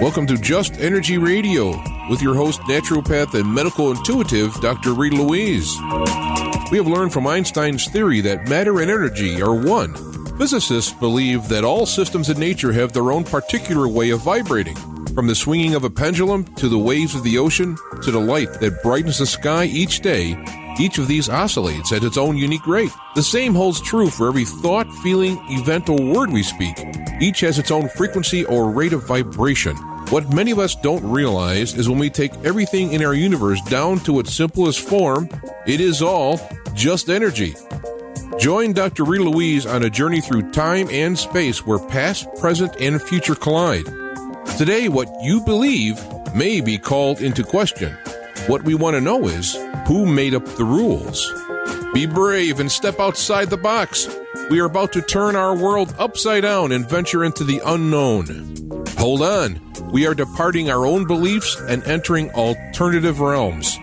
Welcome to Just Energy Radio with your host, naturopath and medical intuitive, Dr. Rita Louise. We have learned from Einstein's theory that matter and energy are one. Physicists believe that all systems in nature have their own particular way of vibrating. From the swinging of a pendulum to the waves of the ocean to the light that brightens the sky each day, each of these oscillates at its own unique rate. The same holds true for every thought, feeling, event, or word we speak. Each has its own frequency or rate of vibration. What many of us don't realize is when we take everything in our universe down to its simplest form, it is all just energy. Join Dr. Rita Louise on a journey through time and space where past, present, and future collide. Today, what you believe may be called into question. What we want to know is, who made up the rules? Be brave and step outside the box. We are about to turn our world upside down and venture into the unknown. Hold on. We are departing our own beliefs and entering alternative realms.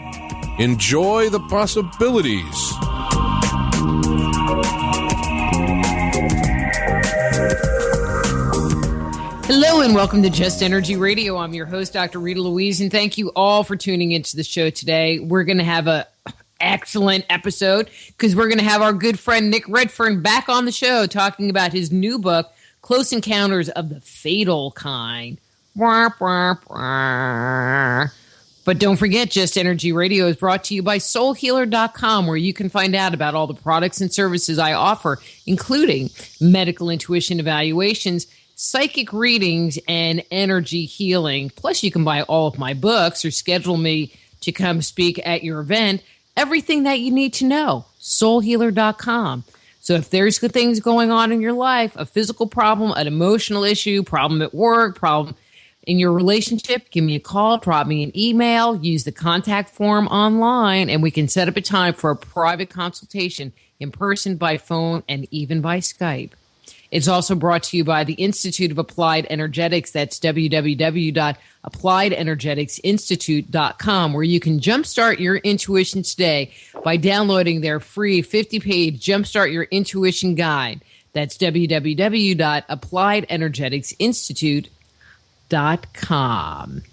Enjoy the possibilities. Hello and welcome to Just Energy Radio. I'm your host, Dr. Rita Louise, and thank you all for tuning into the show today. We're going to have an excellent episode because we're going to have our good friend Nick Redfern back on the show talking about his new book, Close Encounters of the Fatal Kind. But don't forget, Just Energy Radio is brought to you by soulhealer.com, where you can find out about all the products and services I offer, including medical intuition evaluations, psychic readings, and energy healing. Plus, you can buy all of my books or schedule me to come speak at your event. Everything that you need to know, soulhealer.com. So if there's good things going on in your life, a physical problem, an emotional issue, problem at work, problem in your relationship, give me a call, drop me an email, use the contact form online, and we can set up a time for a private consultation in person, by phone, and even by Skype. It's also brought to you by the Institute of Applied Energetics. That's www.appliedenergeticsinstitute.com, where you can jumpstart your intuition today by downloading their free 50-page Jumpstart Your Intuition Guide. That's www.appliedenergeticsinstitute.com.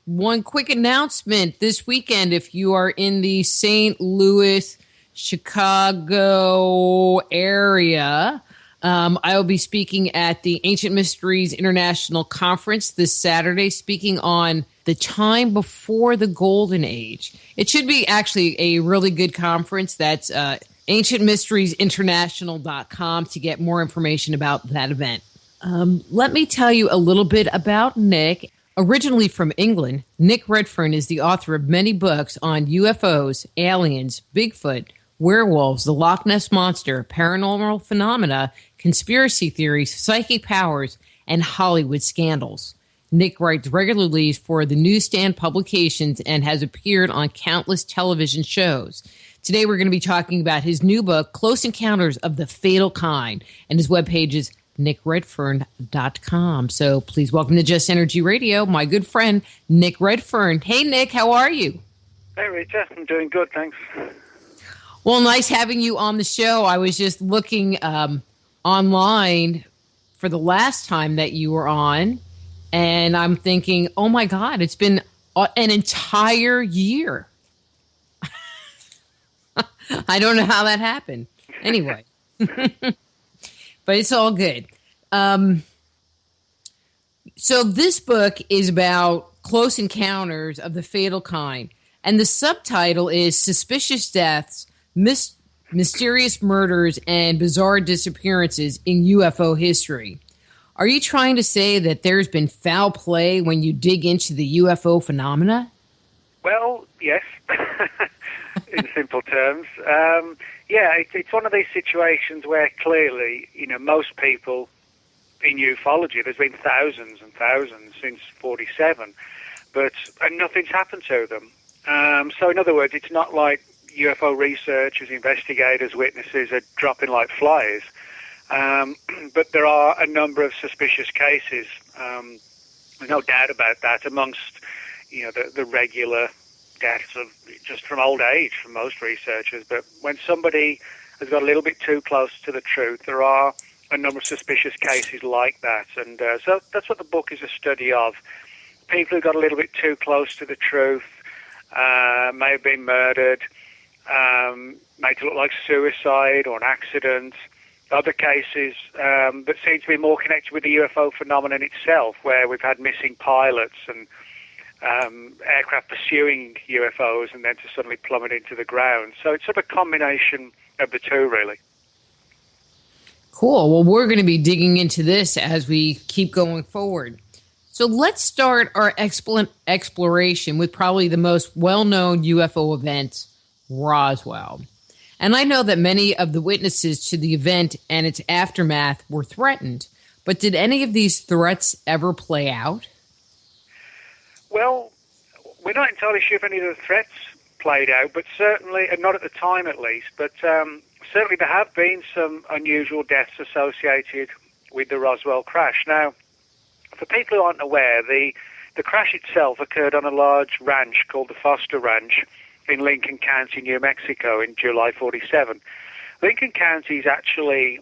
One quick announcement this weekend, if you are in the St. Louis, Chicago area, I will be speaking at the Ancient Mysteries International Conference this Saturday, speaking on the time before the Golden Age. It should be actually a really good conference. That's ancientmysteriesinternational.com to get more information about that event. Let me tell you a little bit about Nick. Originally from England, Nick Redfern is the author of many books on UFOs, aliens, Bigfoot, werewolves, the Loch Ness Monster, paranormal phenomena, conspiracy theories, psychic powers, and Hollywood scandals. Nick writes regularly for the newsstand publications and has appeared on countless television shows. Today we're going to be talking about his new book, Close Encounters of the Fatal Kind, and his webpage is nickredfern.com. So please welcome to Just Energy Radio, my good friend, Nick Redfern. Hey, Nick, how are you? Hey, Rita. I'm doing good, thanks. Well, nice having you on the show. I was just looking online for the last time that you were on, and I'm thinking, oh, my God, it's been an entire year. I don't know how that happened. Anyway. But it's all good. So this book is about close encounters of the fatal kind. And the subtitle is Suspicious Deaths, Mysterious Murders, and Bizarre Disappearances in UFO History. Are you trying to say that there's been foul play when you dig into the UFO phenomena? Well, yes, in simple terms. It's one of these situations where clearly, most people in ufology, there's been thousands and thousands since 47, and nothing's happened to them. So in other words, it's not like UFO researchers, investigators, witnesses are dropping like flies. But there are a number of suspicious cases. There's no doubt about that amongst, the regular deaths of just from old age for most researchers. But when somebody has got a little bit too close to the truth, there are a number of suspicious cases like that. And so that's what the book is a study of. People who got a little bit too close to the truth, may have been murdered, made to look like suicide or an accident. Other cases that seem to be more connected with the UFO phenomenon itself, where we've had missing pilots and aircraft pursuing UFOs and then to suddenly plummet into the ground. So it's sort of a combination of the two, really. Cool. Well, we're going to be digging into this as we keep going forward. So let's start our exploration with probably the most well-known UFO event, Roswell. And I know that many of the witnesses to the event and its aftermath were threatened, but did any of these threats ever play out? Well, we're not entirely sure if any of the threats played out, but certainly, and not at the time at least, but certainly there have been some unusual deaths associated with the Roswell crash. Now, for people who aren't aware, the crash itself occurred on a large ranch called the Foster Ranch in Lincoln County, New Mexico, in July 1947. Lincoln County is actually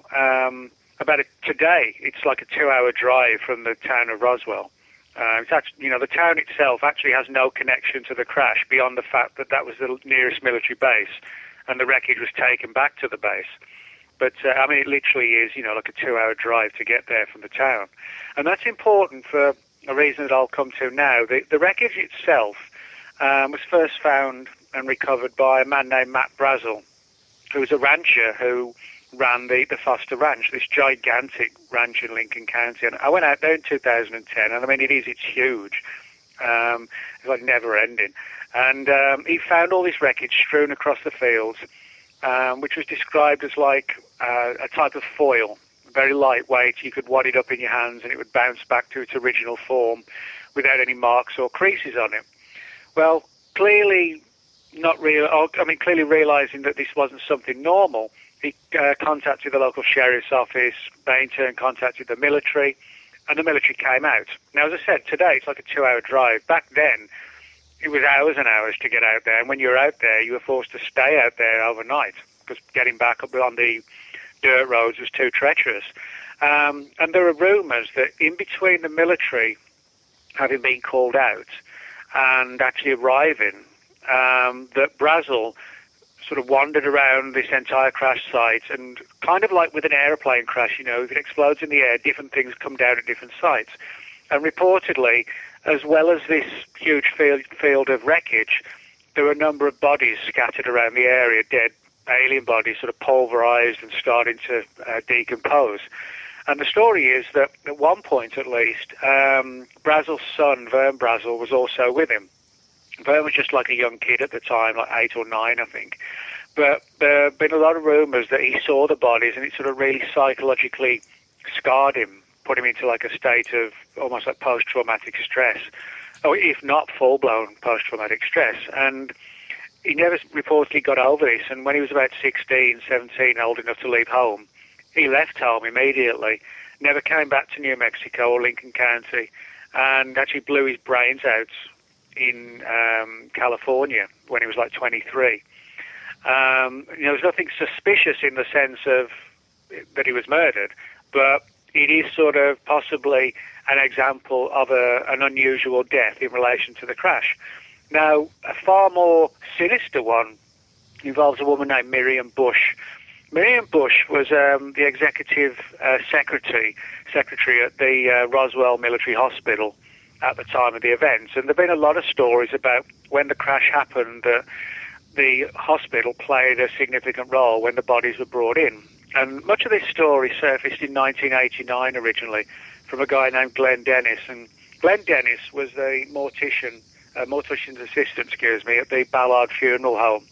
today, it's like a 2-hour drive from the town of Roswell. It's actually, the town itself actually has no connection to the crash beyond the fact that that was the nearest military base, and the wreckage was taken back to the base. But, it literally is, like a 2-hour drive to get there from the town. And that's important for a reason that I'll come to now. The wreckage itself was first found and recovered by a man named Matt Brazel, who was a rancher who ran the Foster Ranch, this gigantic ranch in Lincoln County. And I went out there in 2010, and it's huge. It's like never ending. And he found all this wreckage strewn across the fields, which was described as like a type of foil, very lightweight. You could wad it up in your hands and it would bounce back to its original form without any marks or creases on it. Well, clearly realizing that this wasn't something normal, he contacted the local sheriff's office. They in turn contacted the military, and the military came out. Now, as I said, today it's like a 2-hour drive. Back then, it was hours and hours to get out there, and when you were out there, you were forced to stay out there overnight because getting back up on the dirt roads was too treacherous. And there are rumours that in between the military having been called out and actually arriving, that Brazel sort of wandered around this entire crash site, and kind of like with an airplane crash, if it explodes in the air, different things come down at different sites. And reportedly, as well as this huge field of wreckage, there were a number of bodies scattered around the area, dead alien bodies sort of pulverized and starting to decompose. And the story is that at one point at least, Brazel's son, Vern Brazel, was also with him. Vern was just like a young kid at the time, like 8 or 9, I think. But there have been a lot of rumours that he saw the bodies and it sort of really psychologically scarred him, put him into like a state of almost like post-traumatic stress, or if not full-blown post-traumatic stress. And he never reportedly got over this. And when he was about 16, 17, old enough to leave home, he left home immediately, never came back to New Mexico or Lincoln County, and actually blew his brains out in California when he was like 23. There's nothing suspicious in the sense of that he was murdered, but it is sort of possibly an example of an unusual death in relation to the crash. Now, a far more sinister one involves a woman named Miriam Bush. Miriam Bush was the executive secretary at the Roswell Military Hospital at the time of the events. And there have been a lot of stories about when the crash happened that the hospital played a significant role when the bodies were brought in. And much of this story surfaced in 1989 originally from a guy named Glenn Dennis. And Glenn Dennis was the mortician's assistant, at the Ballard Funeral Home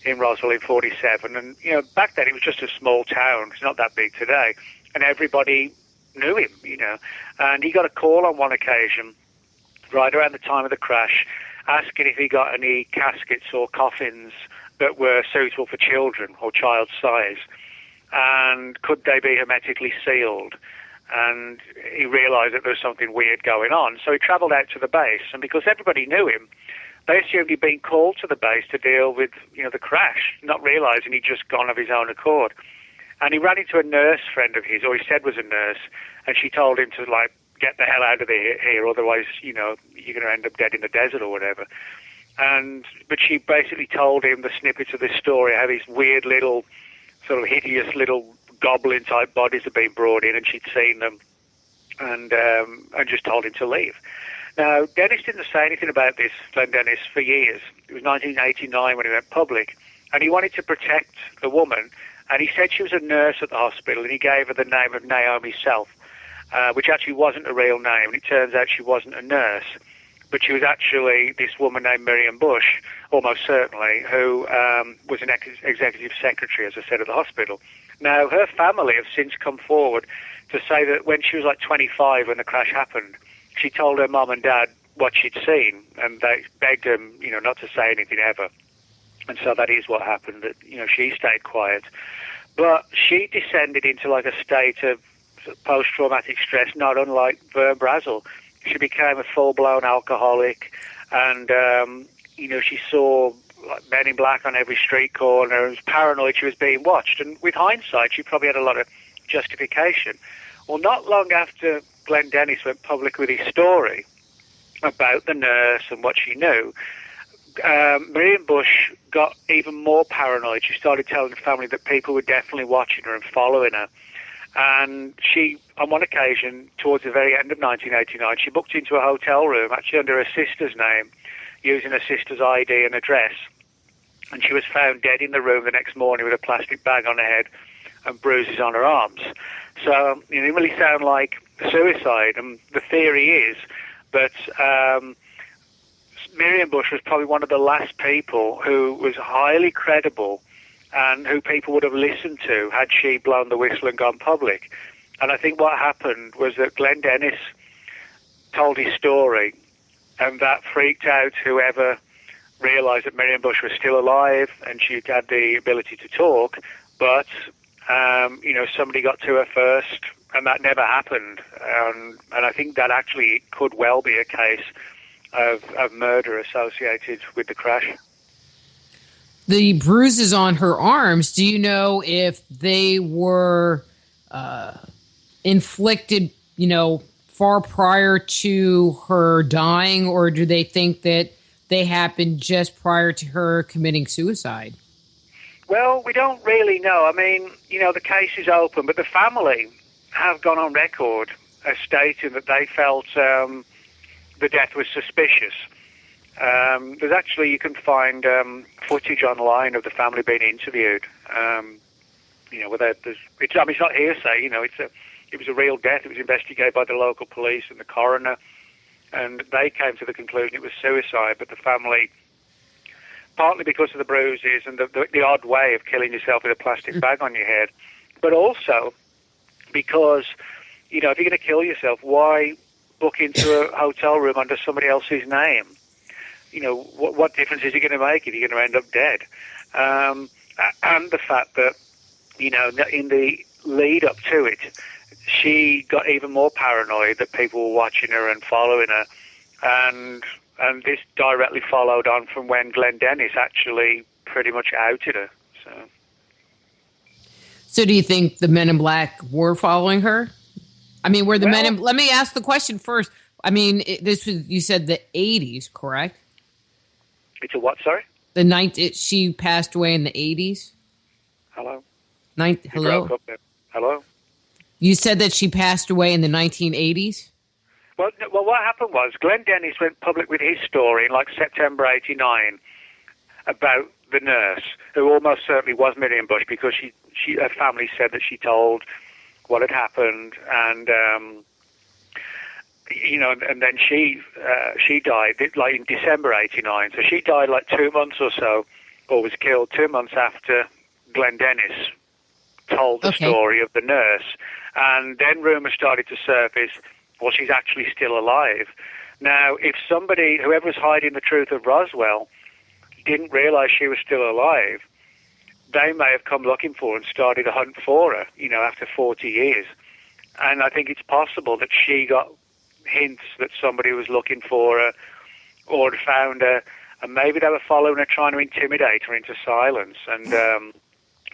in Roswell in 1947. And, back then it was just a small town. It's not that big today. And everybody knew him, And he got a call on one occasion, right around the time of the crash, asking if he got any caskets or coffins that were suitable for children or child size, and could they be hermetically sealed. and he realised that there was something weird going on. So he travelled out to the base, and because everybody knew him, they assumed he'd been called to the base to deal with, the crash, not realising he'd just gone of his own accord. And he ran into a nurse friend of his, or he said was a nurse, and she told him to, get the hell out of here, otherwise, you're going to end up dead in the desert or whatever. But she basically told him the snippets of this story, how these weird little, sort of hideous little goblin-type bodies had been brought in, and she'd seen them, and just told him to leave. Now, Dennis didn't say anything about this, Glenn Dennis, for years. It was 1989 when he went public, and he wanted to protect the woman, and he said she was a nurse at the hospital, and he gave her the name of Naomi Self, which actually wasn't a real name, and it turns out she wasn't a nurse, but she was actually this woman named Miriam Bush, almost certainly, who was an executive secretary, as I said, at the hospital. Now, her family have since come forward to say that when she was 25 when the crash happened, she told her mum and dad what she'd seen, and they begged them, not to say anything ever. And so that is what happened, that, she stayed quiet. But she descended into a state of post-traumatic stress, not unlike Vern Brazel. She became a full-blown alcoholic, and, she saw men in black on every street corner, and was paranoid she was being watched. And with hindsight, she probably had a lot of justification. Well, not long after Glenn Dennis went public with his story about the nurse and what she knew, Miriam Bush got even more paranoid. She started telling the family that people were definitely watching her and following her. And she, on one occasion, towards the very end of 1989, she booked into a hotel room, actually under her sister's name, using her sister's ID and address. And she was found dead in the room the next morning with a plastic bag on her head and bruises on her arms. So it didn't really sound like suicide. And the theory is that Miriam Bush was probably one of the last people who was highly credible and who people would have listened to had she blown the whistle and gone public. And I think what happened was that Glenn Dennis told his story, and that freaked out whoever realised that Miriam Bush was still alive and she'd had the ability to talk, but somebody got to her first, and that never happened. And I think that actually could well be a case of murder associated with the crash. The bruises on her arms, do you know if they were inflicted, far prior to her dying, or do they think that they happened just prior to her committing suicide? Well, we don't really know. I mean, the case is open, but the family have gone on record as stating that they felt the death was suspicious. There's actually, you can find footage online of the family being interviewed. It's not hearsay. It was a real death. It was investigated by the local police and the coroner, and they came to the conclusion it was suicide. But the family, partly because of the bruises and the odd way of killing yourself with a plastic bag on your head, but also because if you're going to kill yourself, why book into a hotel room under somebody else's name? What difference is it going to make if you're going to end up dead? And the fact that, in the lead up to it, she got even more paranoid that people were watching her and following her. And this directly followed on from when Glenn Dennis actually pretty much outed her. So do you think the Men in Black were following her? I mean, were the Men in... Let me ask the question first. I mean, this was, you said the 80s, correct? It's a what, sorry? She passed away in the 80s? Hello? Hello? Hello? You said that she passed away in the 1980s? Well, what happened was Glenn Dennis went public with his story in September 89 about the nurse, who almost certainly was Miriam Bush, because her family said that she told what had happened, and and then she died in December '89. So she died 2 months or so, or was killed 2 months after Glenn Dennis told the story of the nurse, and then rumors started to surface. Well, she's actually still alive. Now, if whoever was hiding the truth of Roswell, didn't realize she was still alive, they may have come looking for her and started a hunt for her, after 40 years. And I think it's possible that she got hints that somebody was looking for her or had found her, and maybe they were following her, trying to intimidate her into silence. And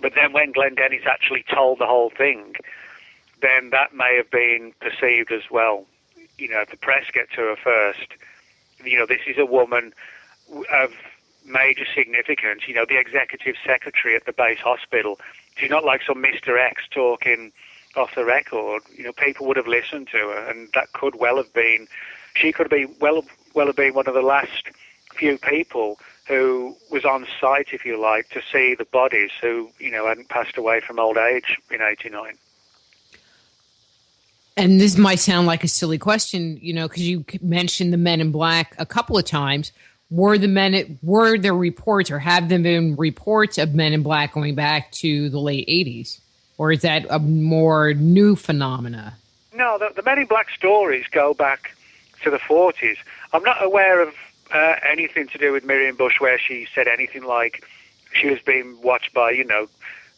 but then when Glendennis actually told the whole thing, then that may have been perceived as, well, you know, if the press get to her first, you know, this is a woman of major significance, you know, the executive secretary at the base hospital. She's not like some Mr. X talking off the record. You know, people would have listened to her, and that could well have been, she could be well have been one of the last few people who was on site, if you like, to see the bodies who, you know, hadn't passed away from old age in 89. And this might sound like a silly question, you know, because you mentioned the Men in Black a couple of times. Were there reports, or have there been reports of Men in Black going back to the late 80s? Or is that a more new phenomena? No, the Men in Black stories go back to the 40s. I'm not aware of anything to do with Miriam Bush where she said anything like she was being watched by, you know,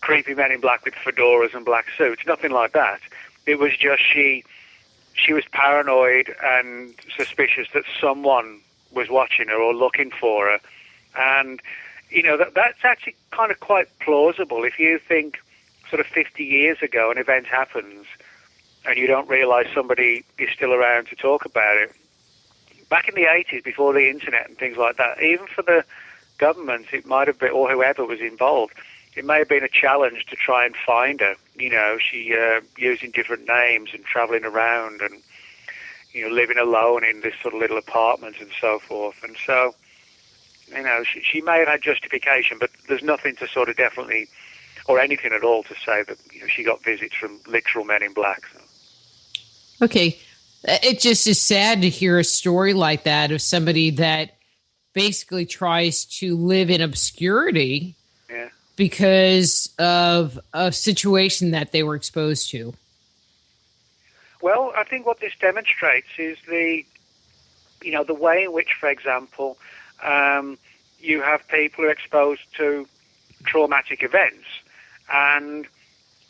creepy men in black with fedoras and black suits. Nothing like that. It was just she was paranoid and suspicious that someone was watching her or looking for her. And, you know, that's actually kind of quite plausible. If you think sort of 50 years ago an event happens and you don't realize somebody is still around to talk about it. Back in the 80s, before the internet and things like that, even for the government, it might have been, or whoever was involved, it may have been a challenge to try and find her. You know, she using different names and traveling around and, you know, living alone in this sort of little apartment and so forth. And so, you know, she may have had justification, but there's nothing to sort of definitely, or anything at all to say that, you know, she got visits from literal Men in Black. So. Okay. It just is sad to hear a story like that of somebody that basically tries to live in obscurity because of a situation that they were exposed to. Well, I think what this demonstrates is the way in which, for example, you have people who are exposed to traumatic events, and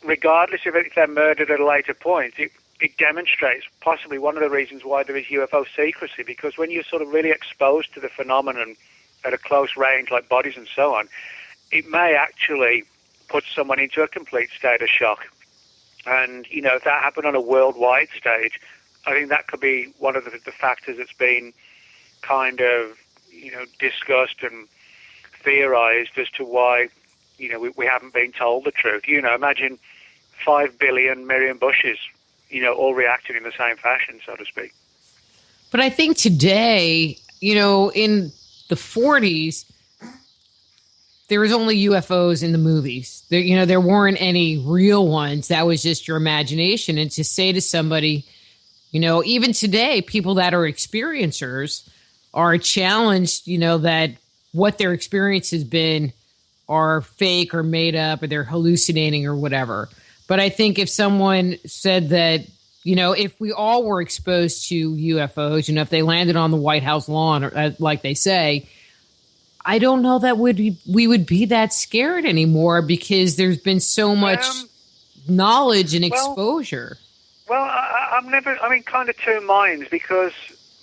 regardless of if they're murdered at a later point, it demonstrates possibly one of the reasons why there is UFO secrecy, because when you're sort of really exposed to the phenomenon at a close range, like bodies and so on, it may actually put someone into a complete state of shock. And, you know, if that happened on a worldwide stage, I think that could be one of the factors that's been kind of, you know, discussed and theorized as to why, you know, we haven't been told the truth. You know, imagine 5 billion Miriam Bushes, you know, all reacting in the same fashion, so to speak. But I think today, you know, in the 40s, there was only UFOs in the movies. There weren't any real ones. That was just your imagination. And to say to somebody, you know, even today, people that are experiencers are challenged, you know, that what their experience has been are fake or made up or they're hallucinating or whatever. But I think if someone said that, you know, if we all were exposed to UFOs, you know, if they landed on the White House lawn, or like they say, I don't know that we would be that scared anymore, because there's been so much knowledge and exposure. Well, I'm in kind of two minds, because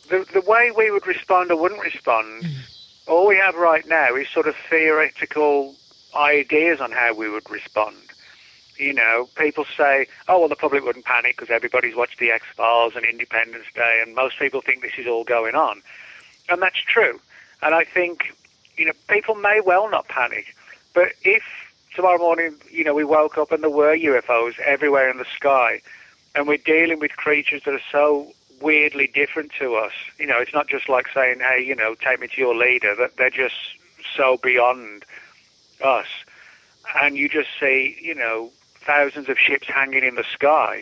the way we would respond or wouldn't respond, all we have right now is sort of theoretical ideas on how we would respond. You know, people say, oh, well, the public wouldn't panic because everybody's watched the X-Files and Independence Day, and most people think this is all going on. And that's true. And I think, you know, people may well not panic. But if tomorrow morning, you know, we woke up and there were UFOs everywhere in the sky, and we're dealing with creatures that are so weirdly different to us, you know, it's not just like saying, hey, you know, take me to your leader, that they're just so beyond us. And you just see, you know, thousands of ships hanging in the sky,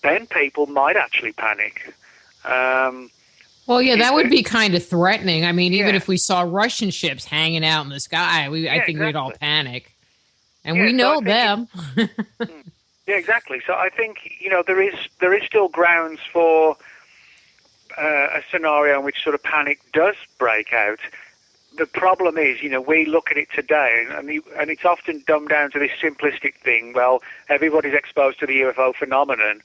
then people might actually panic. Well, yeah, that would be kind of threatening. I mean, even if we saw Russian ships hanging out in the sky, I think we'd all panic. And we know them. Yeah, exactly. So I think, you know, there is still grounds for a scenario in which sort of panic does break out. the problem is, we look at it today, and it's often dumbed down to this simplistic thing. Well, everybody's exposed to the UFO phenomenon,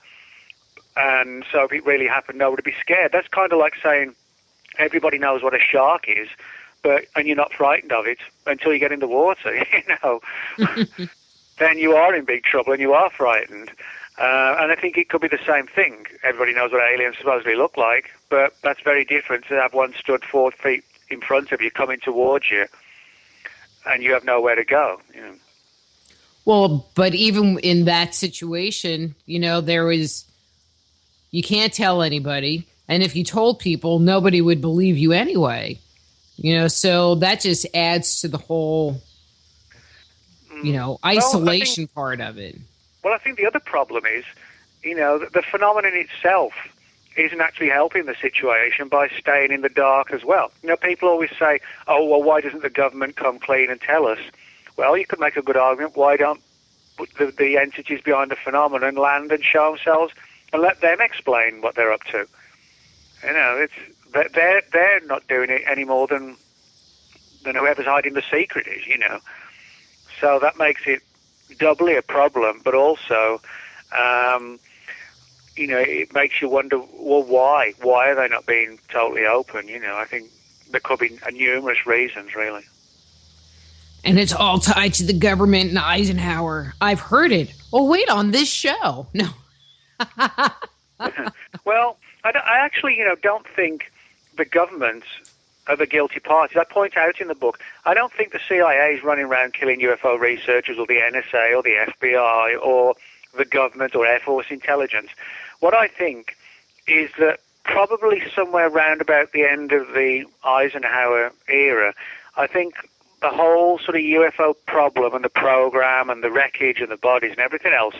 and so if it really happened, no one would be scared. That's kind of like saying everybody knows what a shark is, and you're not frightened of it until you get in the water, Then you are in big trouble and you are frightened. And I think it could be the same thing. Everybody knows what aliens supposedly look like, but that's very different to have one stood 4 feet in front of you coming towards you and you have nowhere to go. Well, but even in that situation, you can't tell anybody. And if you told people, nobody would believe you anyway. So that just adds to the whole, isolation part of it. Well, I think the other problem is, the phenomenon itself isn't actually helping the situation by staying in the dark as well. People always say, oh, well, why doesn't the government come clean and tell us? Well, you could make a good argument. Why don't the entities behind the phenomenon land and show themselves and let them explain what they're up to? They're not doing it any more than whoever's hiding the secret is, So that makes it doubly a problem, but also, it makes you wonder, well, why? Why are they not being totally open? I think there could be numerous reasons, really. And it's all tied to the government and Eisenhower. I've heard it. Oh, wait, on this show. No. Well, I actually, don't think the government are the guilty parties. I point out in the book, I don't think the CIA is running around killing UFO researchers or the NSA or the FBI or the government or Air Force intelligence. What I think is that probably somewhere around about the end of the Eisenhower era, I think the whole sort of UFO problem and the program and the wreckage and the bodies and everything else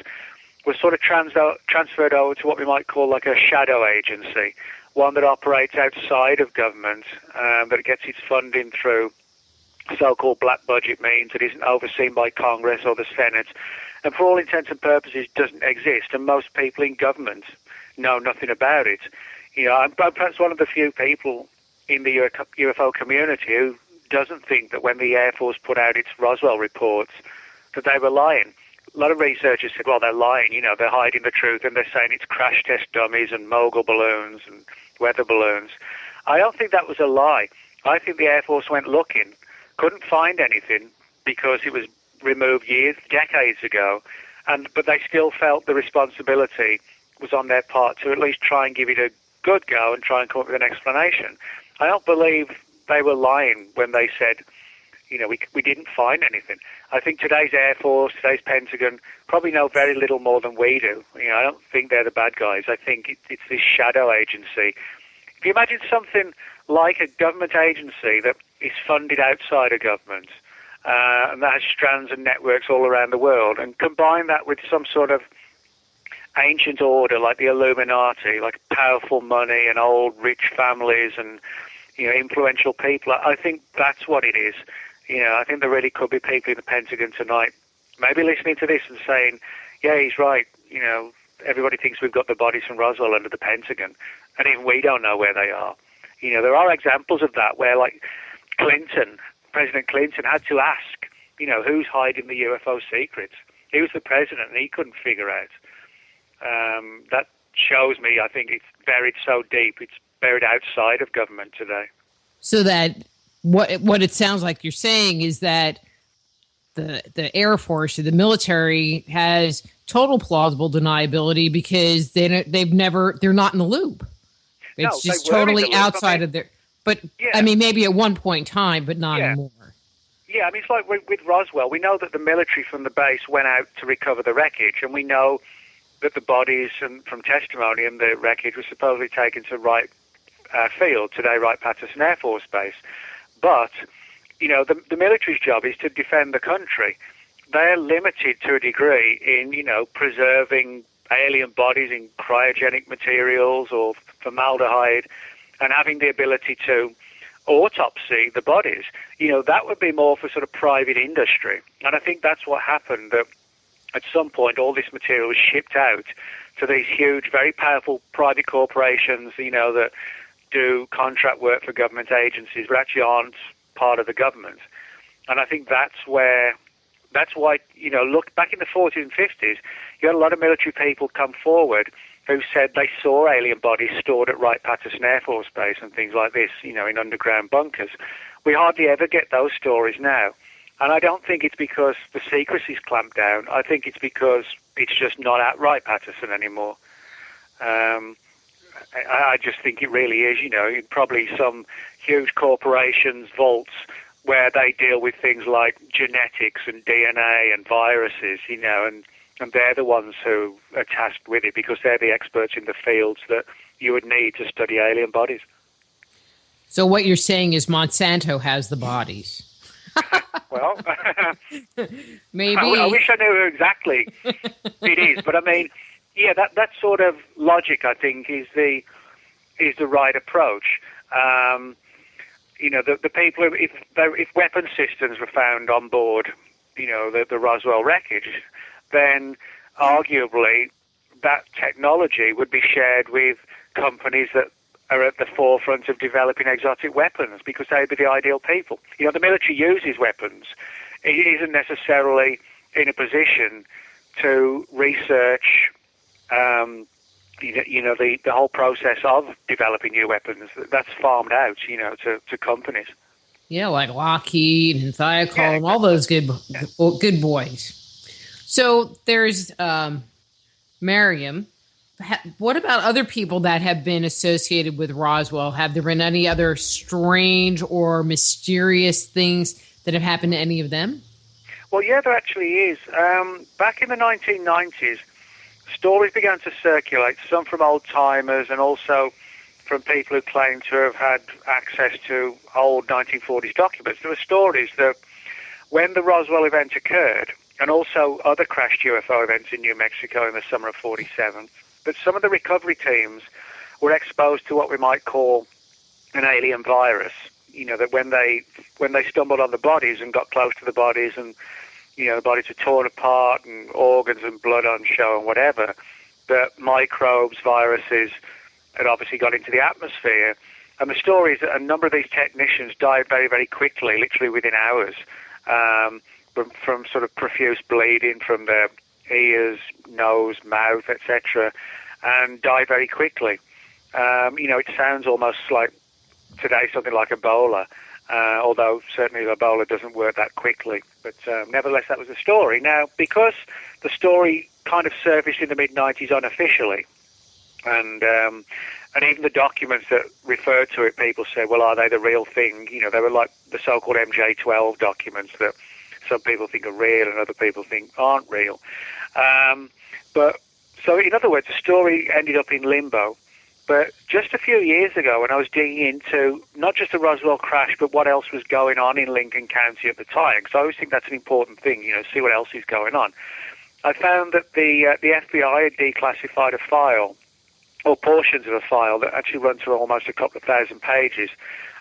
was sort of transferred over to what we might call like a shadow agency, one that operates outside of government, that gets its funding through so-called black budget means, that isn't overseen by Congress or the Senate, and for all intents and purposes doesn't exist, and most people in government know nothing about it. I'm perhaps one of the few people in the UFO community who doesn't think that when the Air Force put out its Roswell reports that they were lying. A lot of researchers said, well, they're lying, they're hiding the truth, and they're saying it's crash test dummies and mogul balloons and weather balloons. I don't think that was a lie. I think the Air Force went looking, couldn't find anything because it was removed decades ago, but they still felt the responsibility was on their part to at least try and give it a good go and try and come up with an explanation. I don't believe they were lying when they said, we didn't find anything. I think today's Air Force, today's Pentagon probably know very little more than we do. I don't think they're the bad guys. I think it's this shadow agency. If you imagine something like a government agency that is funded outside of government, and that has strands and networks all around the world, and combine that with some sort of ancient order like the Illuminati, like powerful money and old rich families and influential people, I think that's what it is. I think there really could be people in the Pentagon tonight maybe listening to this and saying, yeah, he's right, everybody thinks we've got the bodies from Roswell under the Pentagon, and even we don't know where they are. There are examples of that where, like, President Clinton had to ask, who's hiding the UFO secrets. He was the president, and he couldn't figure out. That shows me, I think it's buried so deep, it's buried outside of government today. So that what it sounds like you're saying is that the Air Force or the military has total plausible deniability because they're not in the loop. It's just totally outside of their. But yeah. I mean, maybe at one point in time, but not anymore. Yeah, I mean, it's like with Roswell. We know that the military from the base went out to recover the wreckage, and we know that the bodies from testimony and the wreckage was supposedly taken to Wright Field, today Wright-Patterson Air Force Base. But, the military's job is to defend the country. They're limited to a degree in, preserving alien bodies in cryogenic materials or formaldehyde and having the ability to autopsy the bodies. That would be more for sort of private industry. And I think that's what happened, that at some point all this material was shipped out to these huge, very powerful private corporations, that do contract work for government agencies, but actually aren't part of the government. And I think that's why, look, back in the 40s and 50s, you had a lot of military people come forward who said they saw alien bodies stored at Wright-Patterson Air Force Base and things like this, in underground bunkers. We hardly ever get those stories now. And I don't think it's because the secrecy's clamped down. I think it's because it's just not at Wright-Patterson anymore. I just think it really is, probably some huge corporations' vaults where they deal with things like genetics and DNA and viruses, and they're the ones who are tasked with it because they're the experts in the fields that you would need to study alien bodies. So what you're saying is Monsanto has the bodies. Well, maybe. I wish I knew who exactly it is, but I mean, yeah, that sort of logic, I think, is the right approach. The people, if weapon systems were found on board, the Roswell wreckage, then arguably that technology would be shared with companies that are at the forefront of developing exotic weapons because they'd be the ideal people. The military uses weapons. It isn't necessarily in a position to research, the whole process of developing new weapons. That's farmed out, to companies. Yeah, like Lockheed and Thiokol and all those good boys. So there's Miriam. What about other people that have been associated with Roswell? Have there been any other strange or mysterious things that have happened to any of them? Well, yeah, there actually is. Back in the 1990s, stories began to circulate, some from old-timers and also from people who claim to have had access to old 1940s documents. There were stories that when the Roswell event occurred, and also other crashed UFO events in New Mexico in the summer of 47, that some of the recovery teams were exposed to what we might call an alien virus. That when they stumbled on the bodies and got close to the bodies and, the bodies were torn apart and organs and blood on show and whatever, that microbes, viruses had obviously got into the atmosphere. And the story is that a number of these technicians died very, very quickly, literally within hours, from sort of profuse bleeding from their ears, nose, mouth, etc., and die very quickly. It sounds almost like today something like Ebola, although certainly Ebola doesn't work that quickly. But nevertheless, that was the story. Now, because the story kind of surfaced in the mid-90s unofficially, and even the documents that refer to it, people say, well, are they the real thing? They were like the so-called MJ-12 documents that some people think are real and other people think aren't real. So in other words, the story ended up in limbo. But just a few years ago, when I was digging into not just the Roswell crash, but what else was going on in Lincoln County at the time, because I always think that's an important thing, see what else is going on, I found that the FBI had declassified a file, or portions of a file, that actually runs through almost a couple of thousand pages,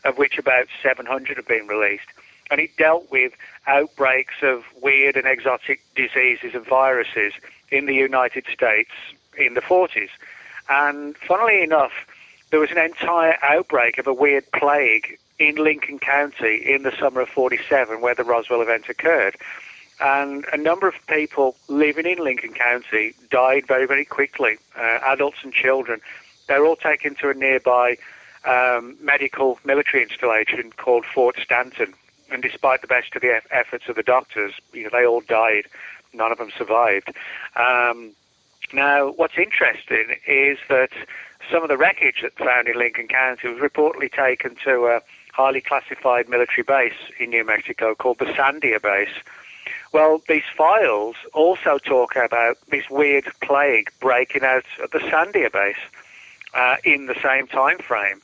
of which about 700 have been released. And it dealt with outbreaks of weird and exotic diseases and viruses in the United States in the 40s. And funnily enough, there was an entire outbreak of a weird plague in Lincoln County in the summer of 47 where the Roswell event occurred. And a number of people living in Lincoln County died very, very quickly, adults and children. They were all taken to a nearby medical military installation called Fort Stanton. And despite the best of the efforts of the doctors, they all died. None of them survived. Now, what's interesting is that some of the wreckage that's found in Lincoln County was reportedly taken to a highly classified military base in New Mexico called the Sandia Base. Well, these files also talk about this weird plague breaking out at the Sandia Base in the same time frame.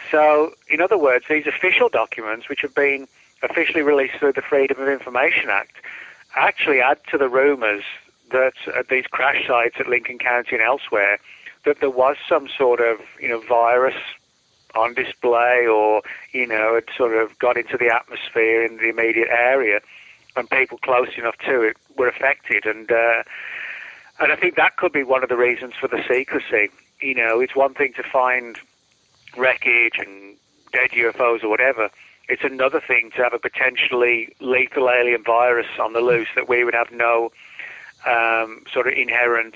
So, in other words, these official documents, which have been officially released through the Freedom of Information Act, actually add to the rumors that at these crash sites at Lincoln County and elsewhere, that there was some sort of, virus on display or, it sort of got into the atmosphere in the immediate area and people close enough to it were affected. And I think that could be one of the reasons for the secrecy. It's one thing to find wreckage and dead UFOs or whatever. it's another thing to have a potentially lethal alien virus on the loose that we would have no sort of inherent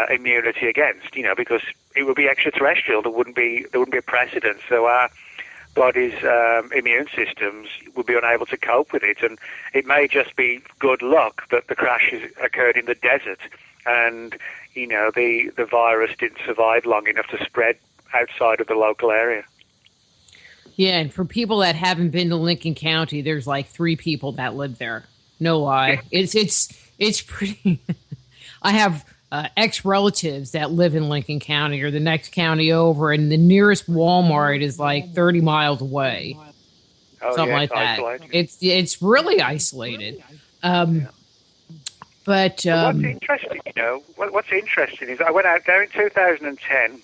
immunity against, because it would be extraterrestrial. There wouldn't be a precedent. So our body's immune systems would be unable to cope with it, and it may just be good luck that the crash has occurred in the desert, and the virus didn't survive long enough to spread outside of the local area. Yeah, and for people that haven't been to Lincoln County, there's like 3 people that live there. No lie, it's pretty. I have ex-relatives that live in Lincoln County or the next county over, and the nearest Walmart is like 30 miles away. Something like that. Isolated. It's really isolated. But what's interesting, what's interesting is I went out there in 2010.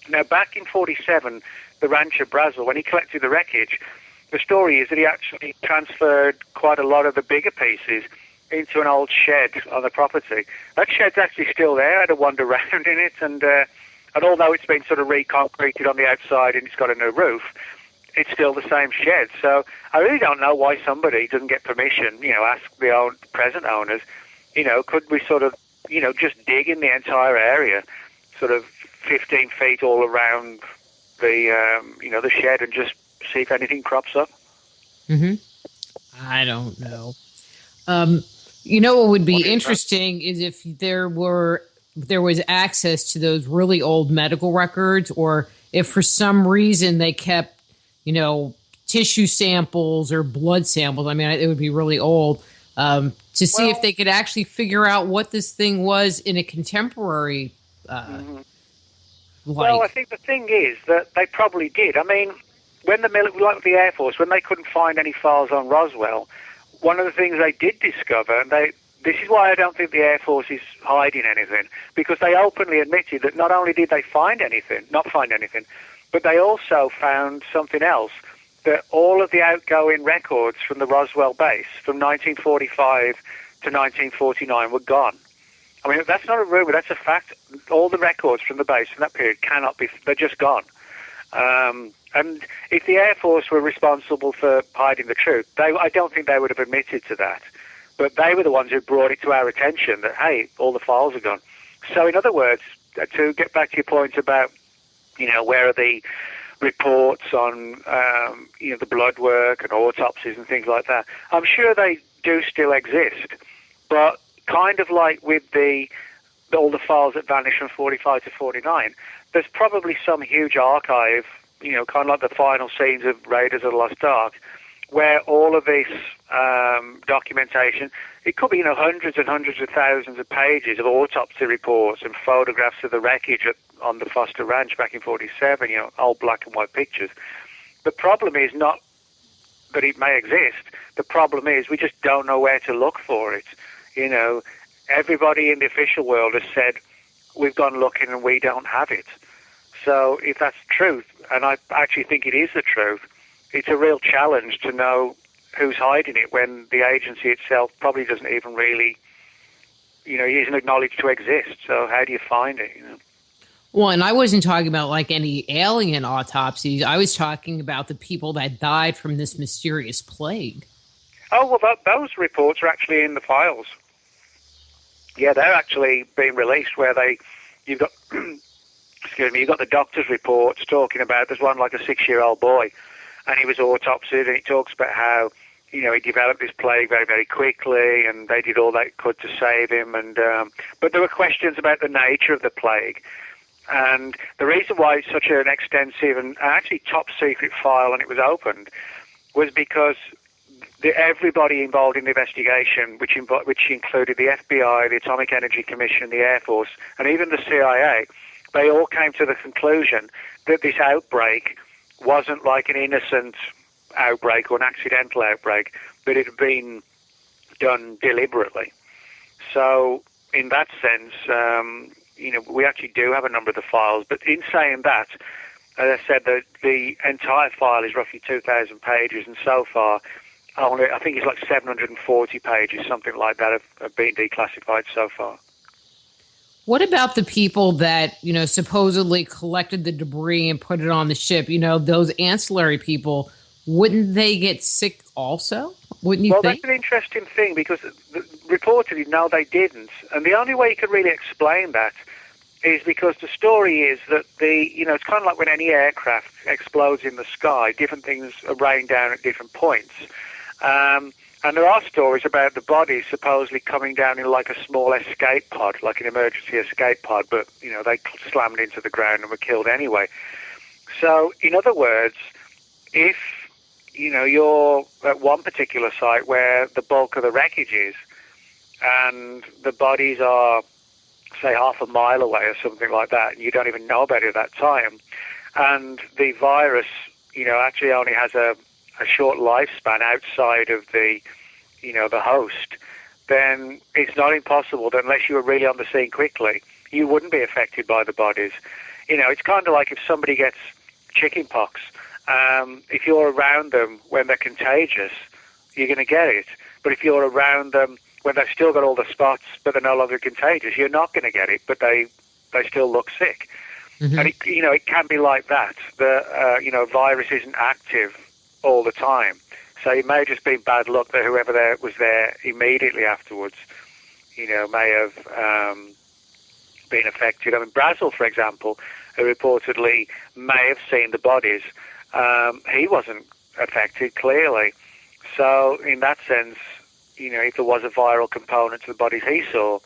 Now, back in 47, the rancher Brazel, when he collected the wreckage, the story is that he actually transferred quite a lot of the bigger pieces into an old shed on the property. That shed's actually still there. I had to wander around in it, and although it's been sort of reconcreted on the outside and it's got a new roof, it's still the same shed. So I really don't know why somebody doesn't get permission, ask the present owners, could we sort of, just dig in the entire area, sort of 15 feet all around the, the shed, and just see if anything crops up? Mm-hmm. I don't know. What would be interesting is if there was access to those really old medical records, or if for some reason they kept, tissue samples or blood samples. I mean, it would be really old to see if they could actually figure out what this thing was in a contemporary light. Well, I think the thing is that they probably did. I mean, when the Air Force, when they couldn't find any files on Roswell, one of the things they did discover, and this is why I don't think the Air Force is hiding anything, because they openly admitted that not only did they not find anything, but they also found something else, that all of the outgoing records from the Roswell base from 1945 to 1949 were gone. I mean, that's not a rumor, that's a fact. All the records from the base from that period they're just gone. And if the Air Force were responsible for hiding the truth, I don't think they would have admitted to that. But they were the ones who brought it to our attention that, hey, all the files are gone. So in other words, to get back to your point about, where are the reports on, the blood work and autopsies and things like that, I'm sure they do still exist. But kind of like with all the files that vanished from 45 to 49, there's probably some huge archive, kind of like the final scenes of Raiders of the Lost Ark, where all of this documentation, it could be, hundreds and hundreds of thousands of pages of autopsy reports and photographs of the wreckage on the Foster Ranch back in 47, old black and white pictures. The problem is not that it may exist. The problem is we just don't know where to look for it. Everybody in the official world has said, we've gone looking and we don't have it. So if that's the truth, and I actually think it is the truth, it's a real challenge to know who's hiding it when the agency itself probably doesn't even really, isn't acknowledged to exist. So how do you find it? Well, and I wasn't talking about like any alien autopsies. I was talking about the people that died from this mysterious plague. Oh, well, those reports are actually in the files. Yeah, they're actually being released where you've got, you've got the doctor's reports talking about, there's one like a 6-year-old boy, and he was autopsied, and it talks about how, he developed this plague very, very quickly, and they did all they could to save him, and but there were questions about the nature of the plague. And the reason why it's such an extensive and actually top secret file, and it was opened, was because everybody involved in the investigation, which included the FBI, the Atomic Energy Commission, the Air Force, and even the CIA, they all came to the conclusion that this outbreak wasn't like an innocent outbreak or an accidental outbreak, but it had been done deliberately. So in that sense, we actually do have a number of the files. But in saying that, as I said, the entire file is roughly 2,000 pages, and so far, I think it's like 740 pages, something like that, have been declassified so far. What about the people that, supposedly collected the debris and put it on the ship? Those ancillary people, wouldn't they get sick also? Wouldn't you Well, think? that's an interesting thing because reportedly, no, they didn't. And the only way you can really explain that is because the story is that it's kind of like when any aircraft explodes in the sky, different things are rained down at different points. And there are stories about the bodies supposedly coming down in like a small escape pod, like an emergency escape pod, but, they slammed into the ground and were killed anyway. So, in other words, if, you're at one particular site where the bulk of the wreckage is and the bodies are, say, half a mile away or something like that, and you don't even know about it at that time, and the virus, actually only has a short lifespan outside of the host, then it's not impossible that unless you were really on the scene quickly, you wouldn't be affected by the bodies. It's kind of like if somebody gets chickenpox. If you're around them when they're contagious, you're going to get it. But if you're around them when they've still got all the spots but they're no longer contagious, you're not going to get it, but they still look sick. Mm-hmm. And it can be like that. The virus isn't active all the time. So it may have just been bad luck that whoever was there immediately afterwards, may have been affected. I mean, Brazil, for example, who reportedly may have seen the bodies, he wasn't affected, clearly. So in that sense, if there was a viral component to the bodies he saw,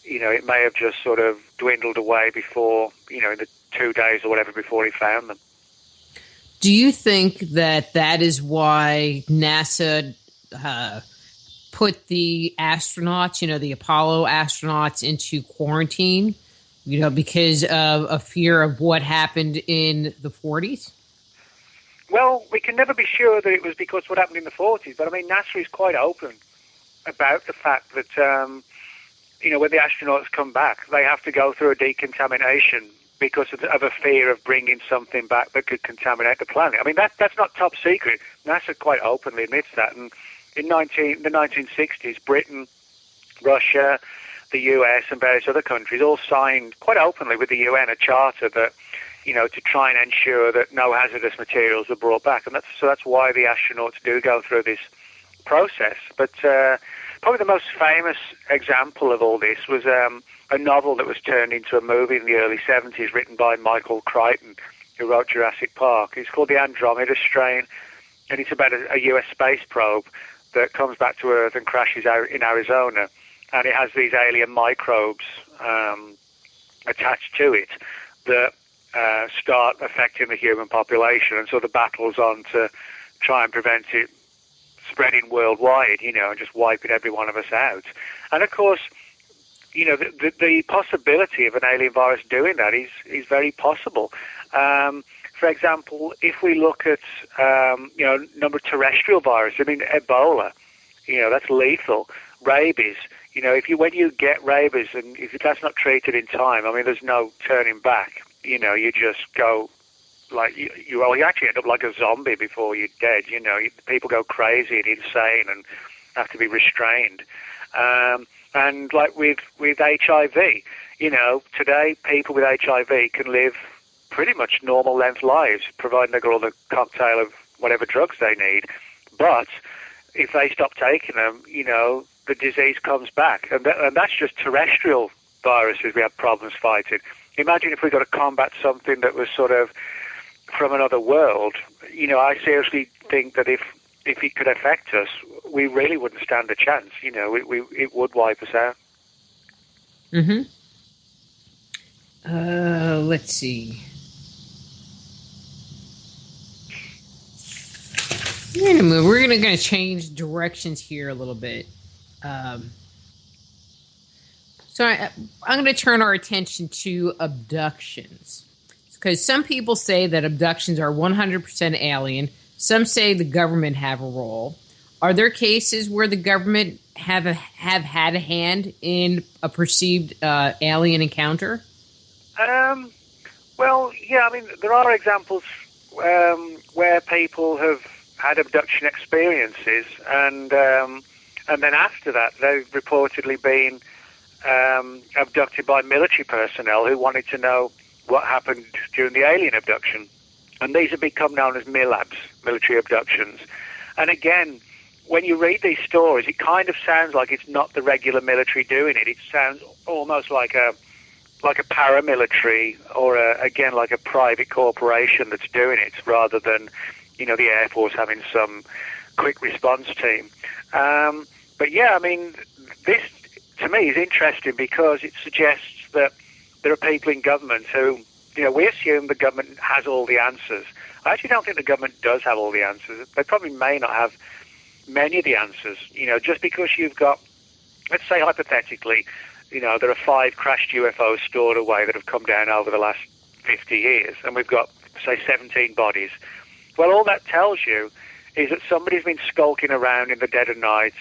it may have just sort of dwindled away before, in the 2 days or whatever before he found them. Do you think that is why NASA put the astronauts, the Apollo astronauts into quarantine, because of a fear of what happened in the 40s? Well, we can never be sure that it was because what happened in the 40s, but I mean, NASA is quite open about the fact that, when the astronauts come back, they have to go through a decontamination because of a fear of bringing something back that could contaminate the planet. I mean, that's not top secret. NASA quite openly admits that. And in the 1960s, Britain, Russia, the US, and various other countries all signed quite openly with the UN a charter that, to try and ensure that no hazardous materials were brought back. And that's why the astronauts do go through this process. But probably the most famous example of all this was a novel that was turned into a movie in the early 70s written by Michael Crichton, who wrote Jurassic Park. It's called The Andromeda Strain, and it's about a US space probe that comes back to Earth and crashes out in Arizona, and it has these alien microbes attached to it that start affecting the human population, and so the battle's on to try and prevent it spreading worldwide, and just wiping every one of us out. And of course, the possibility of an alien virus doing that is very possible. For example, if we look at, number of terrestrial viruses, I mean, Ebola, that's lethal. Rabies, when you get rabies and if that's not treated in time, I mean, there's no turning back. You just go like, you actually end up like a zombie before you're dead. People go crazy and insane and have to be restrained. And like with HIV, today people with HIV can live pretty much normal length lives, providing they've got all the cocktail of whatever drugs they need. But if they stop taking them, the disease comes back. And that's just terrestrial viruses we have problems fighting. Imagine if we got to combat something that was sort of from another world. I seriously think that if it could affect us, we really wouldn't stand a chance. It would wipe us out. Mm-hmm. Let's see. We're gonna move. We're gonna change directions here a little bit. So I'm going to turn our attention to abductions, because some people say that abductions are 100% alien. Some say the government have a role. Are there cases where the government have had a hand in a perceived alien encounter? Well, yeah. I mean, there are examples where people have had abduction experiences, and then after that, they've reportedly been abducted by military personnel who wanted to know what happened during the alien abduction. And these have become known as MILABs, military abductions. And again, when you read these stories, it kind of sounds like it's not the regular military doing it. It sounds almost like a paramilitary or, again, like a private corporation that's doing it rather than, the Air Force having some quick response team. But yeah, I mean, this to me is interesting because it suggests that there are people in government who, we assume the government has all the answers. I actually don't think the government does have all the answers. They probably may not have many of the answers. Just because you've got, let's say hypothetically, there are 5 crashed UFOs stored away that have come down over the last 50 years, and we've got, say, 17 bodies. Well, all that tells you is that somebody's been skulking around in the dead of night.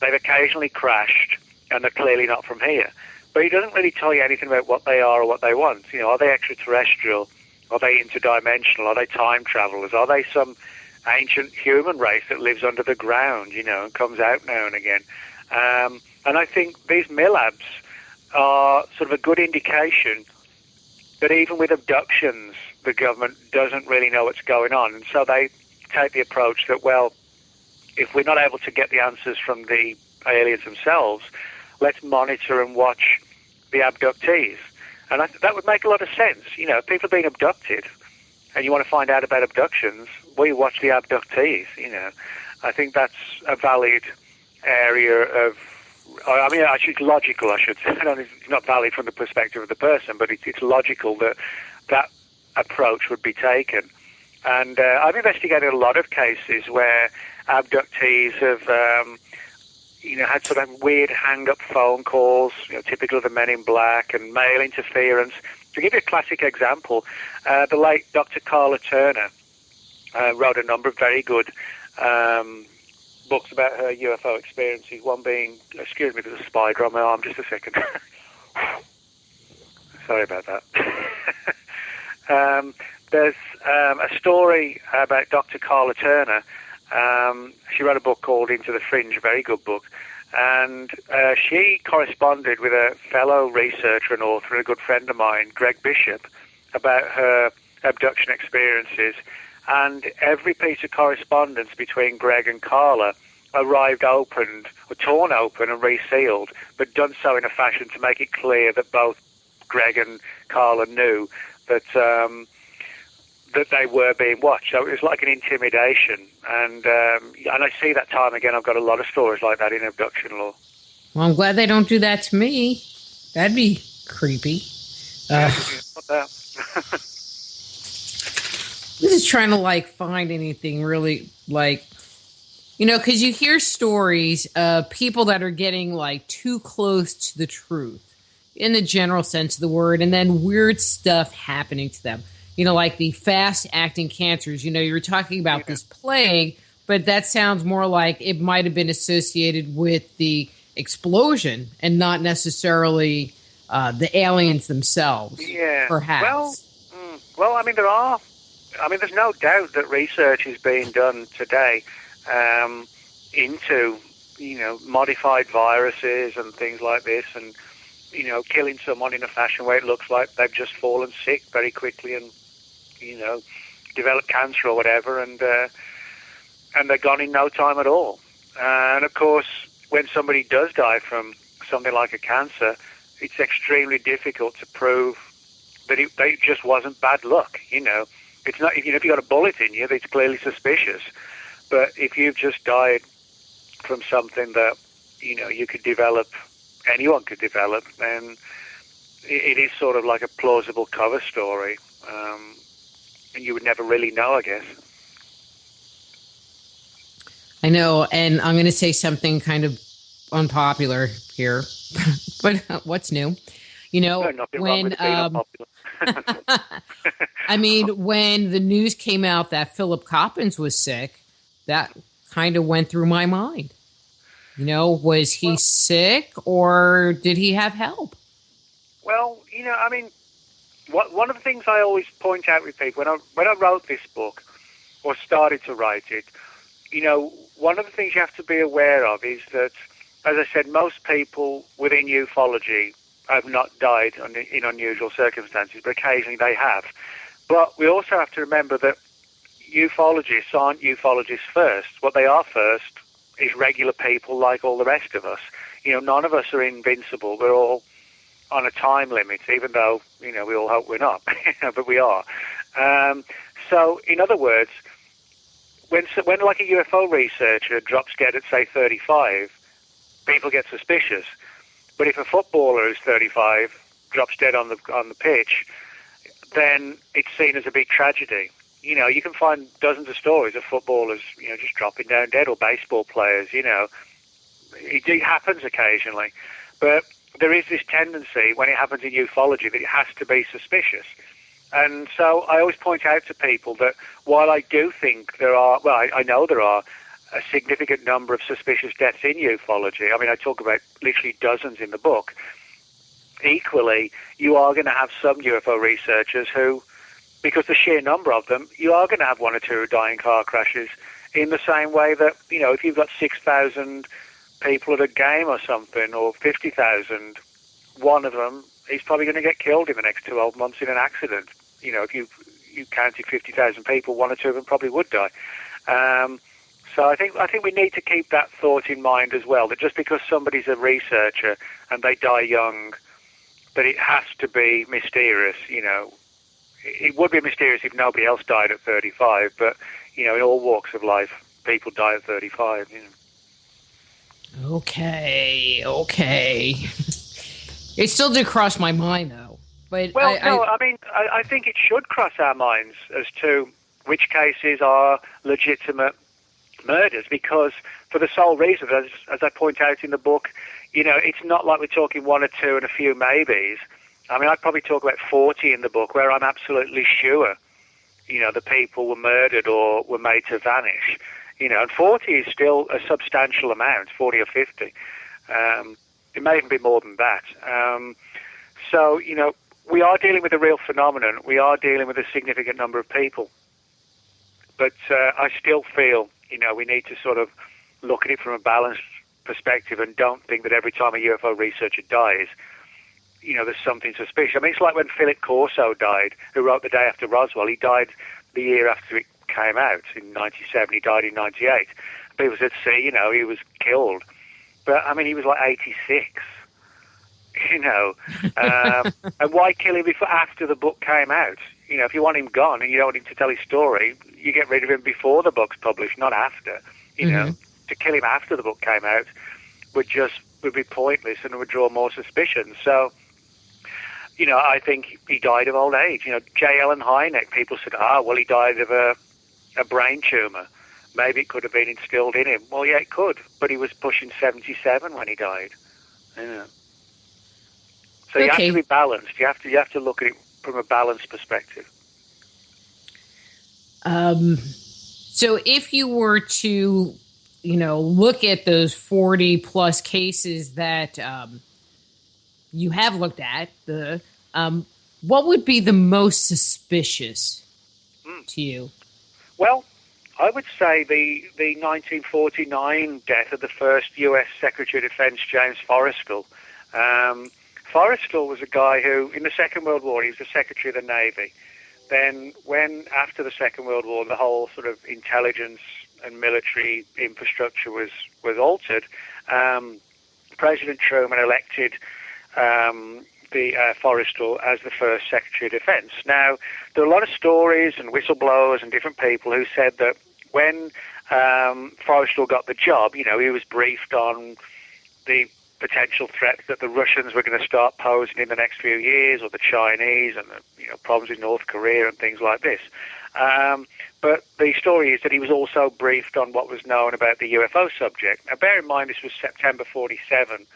They've occasionally crashed, and they're clearly not from here. But it doesn't really tell you anything about what they are or what they want. Are they extraterrestrial? Are they interdimensional? Are they time travelers? Are they some ancient human race that lives under the ground, and comes out now and again? And I think these MILABs are sort of a good indication that even with abductions, the government doesn't really know what's going on. And so they take the approach that, well, if we're not able to get the answers from the aliens themselves, let's monitor and watch the abductees. And that would make a lot of sense. If people are being abducted and you want to find out about abductions, we watch the abductees, I think that's a valid area of, actually it's logical, I should say. It's not valid from the perspective of the person, but it's logical that approach would be taken. And I've investigated a lot of cases where abductees have, had sort of weird hang-up phone calls, typical of the Men in Black, and mail interference. To give you a classic example, the late Dr. Carla Turner wrote a number of very good books about her UFO experiences, one being, excuse me, there's a spider on my arm, just a second. Sorry about that. There's a story about Dr. Carla Turner. She wrote a book called Into the Fringe, a very good book, and she corresponded with a fellow researcher and author, a good friend of mine, Greg Bishop, about her abduction experiences, and every piece of correspondence between Greg and Carla arrived opened, or torn open and resealed, but done so in a fashion to make it clear that both Greg and Carla knew that that they were being watched. So it was like an intimidation. And I see that time again. I've got a lot of stories like that in abduction law. Well, I'm glad they don't do that to me. That'd be creepy. Yeah, I'm just trying to find anything really because you hear stories of people that are getting too close to the truth in the general sense of the word, and then weird stuff happening to them. Like the fast-acting cancers. You were talking about this plague, but that sounds more like it might have been associated with the explosion and not necessarily the aliens themselves. Yeah. Perhaps. Well, there's no doubt that research is being done today into, modified viruses and things like this, and, killing someone in a fashion where it looks like they've just fallen sick very quickly and, develop cancer or whatever, and they're gone in no time at all. And of course, when somebody does die from something like a cancer, it's extremely difficult to prove that it just wasn't bad luck. It's not. If you've got a bullet in you, it's clearly suspicious. But if you've just died from something that you could develop, anyone could develop, then it is sort of like a plausible cover story. And you would never really know, I guess. I know, and I'm going to say something kind of unpopular here, but what's new? No, nothing wrong with being unpopular. When the news came out that Philip Coppens was sick, that kind of went through my mind. Was he sick or did he have help? Well, one of the things I always point out with people when I wrote this book or started to write it, one of the things you have to be aware of is that, as I said, most people within ufology have not died in unusual circumstances, but occasionally they have. But we also have to remember that ufologists aren't ufologists first. What they are first is regular people like all the rest of us. None of us are invincible. We're all on a time limit, even though, we all hope we're not, but we are. So, in other words, when like a UFO researcher drops dead at, say, 35, people get suspicious. But if a footballer who's 35 drops dead on the pitch, then it's seen as a big tragedy. You can find dozens of stories of footballers, just dropping down dead, or baseball players, It happens occasionally. But there is this tendency when it happens in ufology that it has to be suspicious. And so I always point out to people that while I do think I know there are a significant number of suspicious deaths in ufology. I mean, I talk about literally dozens in the book. Equally, you are going to have some UFO researchers who, because the sheer number of them, you are going to have one or two who die in car crashes, in the same way that, if you've got 6,000 people at a game or something, or 50,000, one of them is probably going to get killed in the next 12 months in an accident. If you counted 50,000 people, one or two of them probably would die. So I think we need to keep that thought in mind as well, that just because somebody's a researcher and they die young, that it has to be mysterious. It would be mysterious if nobody else died at 35, but, in all walks of life, people die at 35, Okay. It still did cross my mind, though. But I think it should cross our minds as to which cases are legitimate murders, because for the sole reason, as I point out in the book, it's not like we're talking one or two and a few maybes. I mean, I'd probably talk about 40 in the book where I'm absolutely sure, the people were murdered or were made to vanish. And 40 is still a substantial amount, 40 or 50. It may even be more than that. So, we are dealing with a real phenomenon. We are dealing with a significant number of people. But I still feel, we need to sort of look at it from a balanced perspective and don't think that every time a UFO researcher dies, there's something suspicious. I mean, it's like when Philip Corso died, who wrote The Day After Roswell. He died the year after it came out in 97. He died in 98. People said, see, he was killed. But, I mean, he was like 86, and why kill him after the book came out? If you want him gone and you don't want him to tell his story, you get rid of him before the book's published, not after. To kill him after the book came out would be pointless and would draw more suspicion. So, I think he died of old age. J. Allen Hynek, people said, he died of a brain tumor. Maybe it could have been instilled in him. Well, yeah, it could, but he was pushing 77 when he died. So you have to be balanced. You have to look at it from a balanced perspective. So if you were to, look at those 40 plus cases that you have looked at, what would be the most suspicious to you? Well, I would say the 1949 death of the first U.S. Secretary of Defense, James Forrestal. Forrestal was a guy who, in the Second World War, he was the Secretary of the Navy. Then when, after the Second World War, the whole sort of intelligence and military infrastructure was altered, President Truman elected Forrestal as the first Secretary of Defense. Now, there are a lot of stories and whistleblowers and different people who said that when Forrestal got the job, he was briefed on the potential threats that the Russians were going to start posing in the next few years, or the Chinese, and the problems in North Korea and things like this. But the story is that he was also briefed on what was known about the UFO subject. Now, bear in mind, this was September 47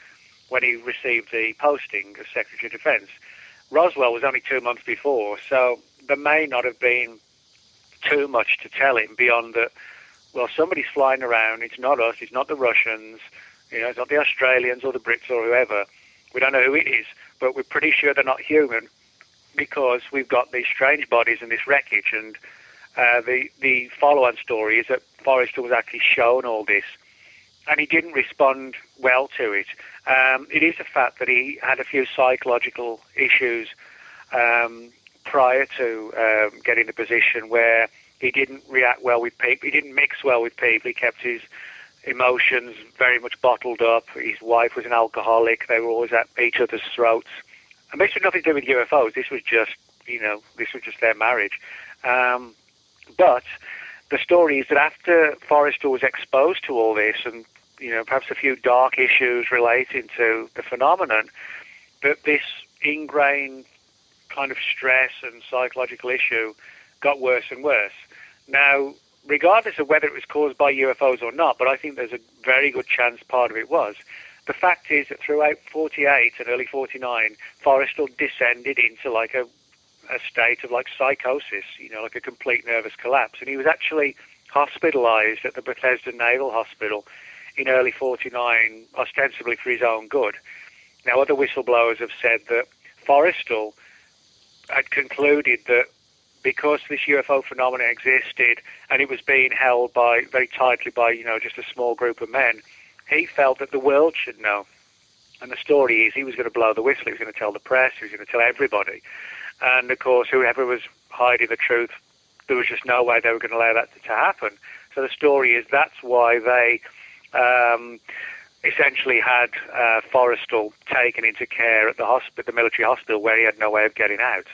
when he received the posting as Secretary of Defense. Roswell was only 2 months before, so there may not have been too much to tell him beyond that, well, somebody's flying around. It's not us. It's not the Russians. It's not the Australians or the Brits or whoever. We don't know who it is, but we're pretty sure they're not human because we've got these strange bodies and this wreckage. And the follow-on story is that Forrestal was actually shown all this, and he didn't respond well to it. It is a fact that he had a few psychological issues prior to getting the position where he didn't react well with people. He didn't mix well with people. He kept his emotions very much bottled up. His wife was an alcoholic. They were always at each other's throats. And this had nothing to do with UFOs. This was just, their marriage. But the story is that after Forrestal was exposed to all this and, perhaps a few dark issues relating to the phenomenon, that this ingrained kind of stress and psychological issue got worse and worse. Now, regardless of whether it was caused by UFOs or not, but I think there's a very good chance part of it was, the fact is that throughout 48 and early 49, Forrestal descended into like a state of like psychosis, like a complete nervous collapse. And he was actually hospitalized at the Bethesda Naval Hospital in early 49, ostensibly for his own good. Now, other whistleblowers have said that Forrestal had concluded that because this UFO phenomenon existed and it was being held very tightly by, just a small group of men, he felt that the world should know. And the story is he was going to blow the whistle. He was going to tell the press. He was going to tell everybody. And, of course, whoever was hiding the truth, there was just no way they were going to allow that to happen. So the story is that's why they essentially had Forrestal taken into care at the military hospital where he had no way of getting out.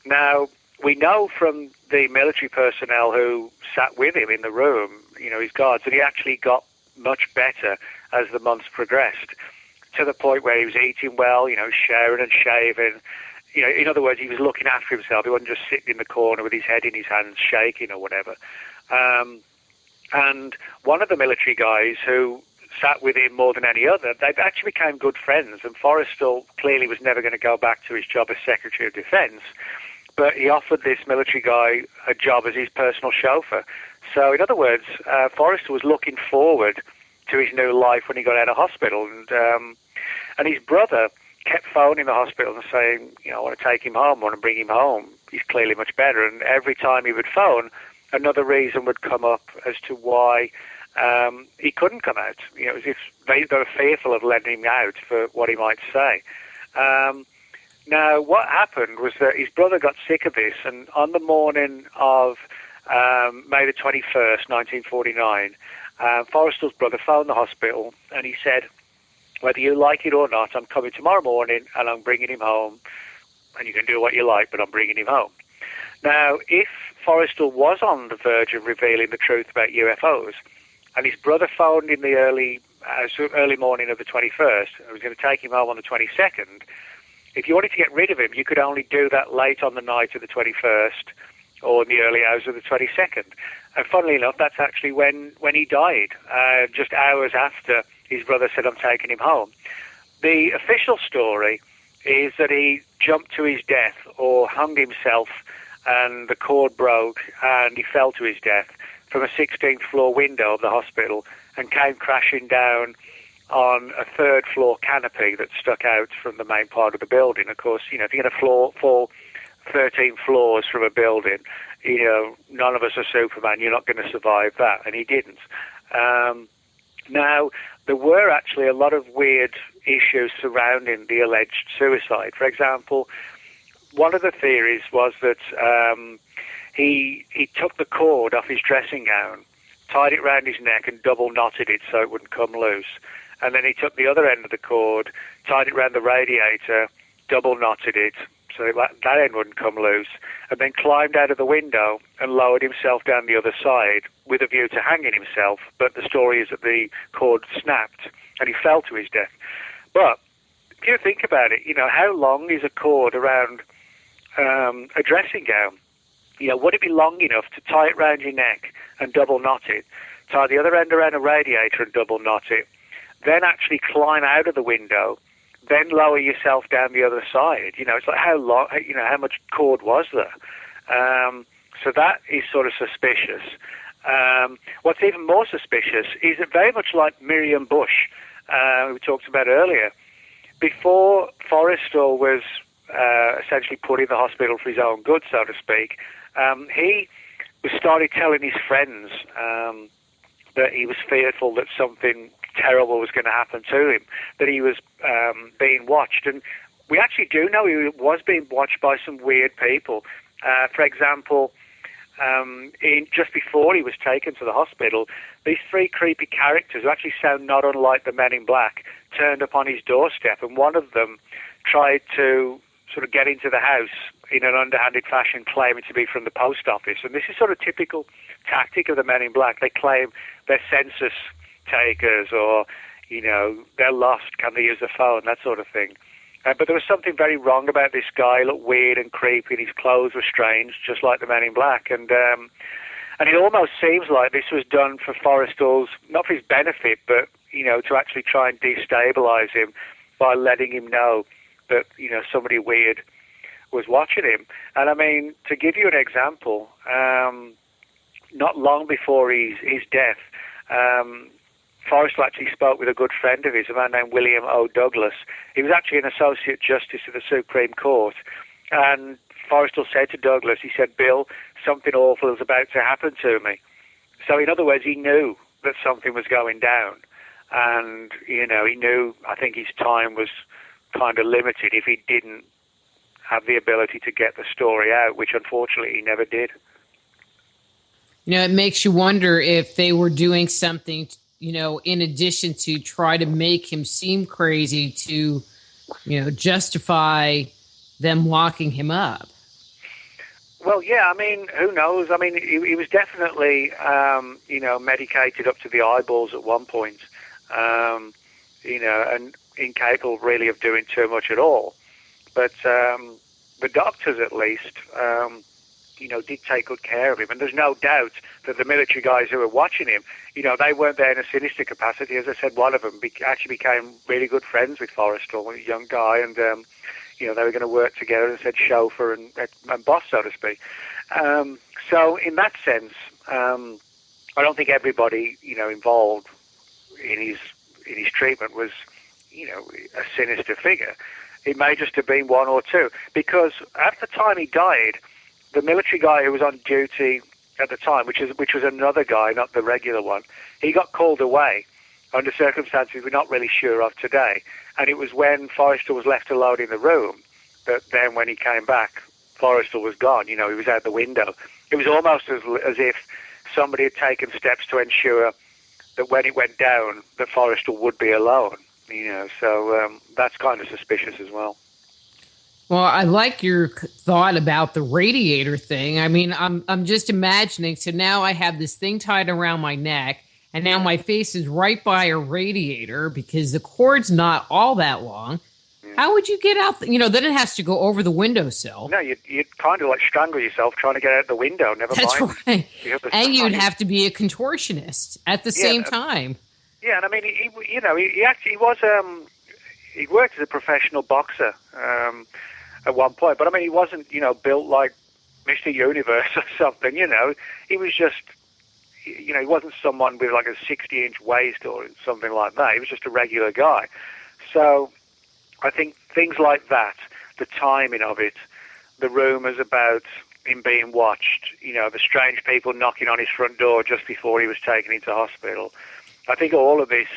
Now, we know from the military personnel who sat with him in the room, his guards, that he actually got much better as the months progressed, to the point where he was eating well, showering and shaving. In other words, he was looking after himself. He wasn't just sitting in the corner with his head in his hands shaking or whatever. And one of the military guys who sat with him more than any other, they actually became good friends, and Forrestal clearly was never going to go back to his job as Secretary of Defense, but he offered this military guy a job as his personal chauffeur. So, in other words, Forrestal was looking forward to his new life when he got out of hospital, and his brother kept phoning the hospital and saying, I want to take him home, I want to bring him home. He's clearly much better. And every time he would phone, another reason would come up as to why he couldn't come out. It was as if they were fearful of letting him out for what he might say. Now, what happened was that his brother got sick of this, and on the morning of May the 21st, 1949, Forrestal's brother phoned the hospital, and he said, whether you like it or not, I'm coming tomorrow morning, and I'm bringing him home, and you can do what you like, but I'm bringing him home. Now, if Forrestal was on the verge of revealing the truth about UFOs, and his brother phoned in the early morning of the 21st, and was going to take him home on the 22nd, if you wanted to get rid of him, you could only do that late on the night of the 21st or in the early hours of the 22nd. And funnily enough, that's actually when he died, just hours after his brother said, I'm taking him home. The official story is that he jumped to his death or hung himself, and the cord broke and he fell to his death from a 16th floor window of the hospital and came crashing down on a third floor canopy that stuck out from the main part of the building. Of course, if you're going to fall 13 floors from a building, none of us are Superman. You're not going to survive that, and he didn't. Now, there were actually a lot of weird issues surrounding the alleged suicide. For example, one of the theories was that he took the cord off his dressing gown, tied it round his neck and double knotted it so it wouldn't come loose. And then he took the other end of the cord, tied it round the radiator, double knotted it so that end wouldn't come loose, and then climbed out of the window and lowered himself down the other side with a view to hanging himself. But the story is that the cord snapped and he fell to his death. But if you think about it, how long is a cord around a dressing gown? Would it be long enough to tie it round your neck and double knot it, tie the other end around a radiator and double knot it, then actually climb out of the window, then lower yourself down the other side? It's like how long, how much cord was there? So that is sort of suspicious. What's even more suspicious is that very much like Miriam Bush, we talked about earlier, before Forrestal was essentially put in the hospital for his own good, so to speak, he started telling his friends that he was fearful that something terrible was going to happen to him, that he was being watched. And we actually do know he was being watched by some weird people. For example, just before he was taken to the hospital, these 3 creepy characters, who actually sound not unlike the Men in Black, turned up on his doorstep, and one of them tried to sort of get into the house in an underhanded fashion, claiming to be from the post office. And this is sort of typical tactic of the Men in Black. They claim they're census takers, or, they're lost, can they use the phone, that sort of thing. But there was something very wrong about this guy. He looked weird and creepy, and his clothes were strange, just like the Men in Black. And it almost seems like this was done for Forrestal's, not for his benefit, but, to actually try and destabilize him by letting him know that, somebody weird was watching him. And I mean, to give you an example, not long before his death, Forrestal actually spoke with a good friend of his, a man named William O. Douglas. He was actually an Associate Justice of the Supreme Court. And Forrestal said to Douglas, he said, "Bill, something awful is about to happen to me." So in other words, he knew that something was going down. And, he knew, I think his time was kind of limited if he didn't have the ability to get the story out, which unfortunately he never did. It makes you wonder if they were doing something, in addition to try to make him seem crazy to, justify them locking him up. Well, yeah, I mean, who knows? I mean, he was definitely, medicated up to the eyeballs at one point, and incapable really of doing too much at all. But the doctors, at least, did take good care of him. And there's no doubt that the military guys who were watching him, they weren't there in a sinister capacity. As I said, one of them actually became really good friends with Forrestal, a young guy, and, they were going to work together, as I said, chauffeur and boss, so to speak. So in that sense, I don't think everybody, involved in his treatment was, a sinister figure. It may just have been one or two, because at the time he died, the military guy who was on duty at the time, which was another guy, not the regular one, he got called away under circumstances we're not really sure of today. And it was when Forrestal was left alone in the room that then when he came back, Forrestal was gone. He was out the window. It was almost as if somebody had taken steps to ensure that when it went down, that Forrestal would be alone. So that's kind of suspicious as well. Well, I like your thought about the radiator thing. I mean, I'm just imagining. So now I have this thing tied around my neck, and now my face is right by a radiator because the cord's not all that long. Yeah. How would you get out? Then it has to go over the windowsill. No, you'd kind of like strangle yourself trying to get out the window. That's mind. Right. And you'd have to be a contortionist at the same time. Yeah, and I mean, he actually was. He worked as a professional boxer at one point, but I mean, he wasn't, built like Mr. Universe or something. He was just, he wasn't someone with like a 60-inch waist or something like that. He was just a regular guy. So I think things like that, the timing of it, the rumors about him being watched, the strange people knocking on his front door just before he was taken into hospital. I think all of this,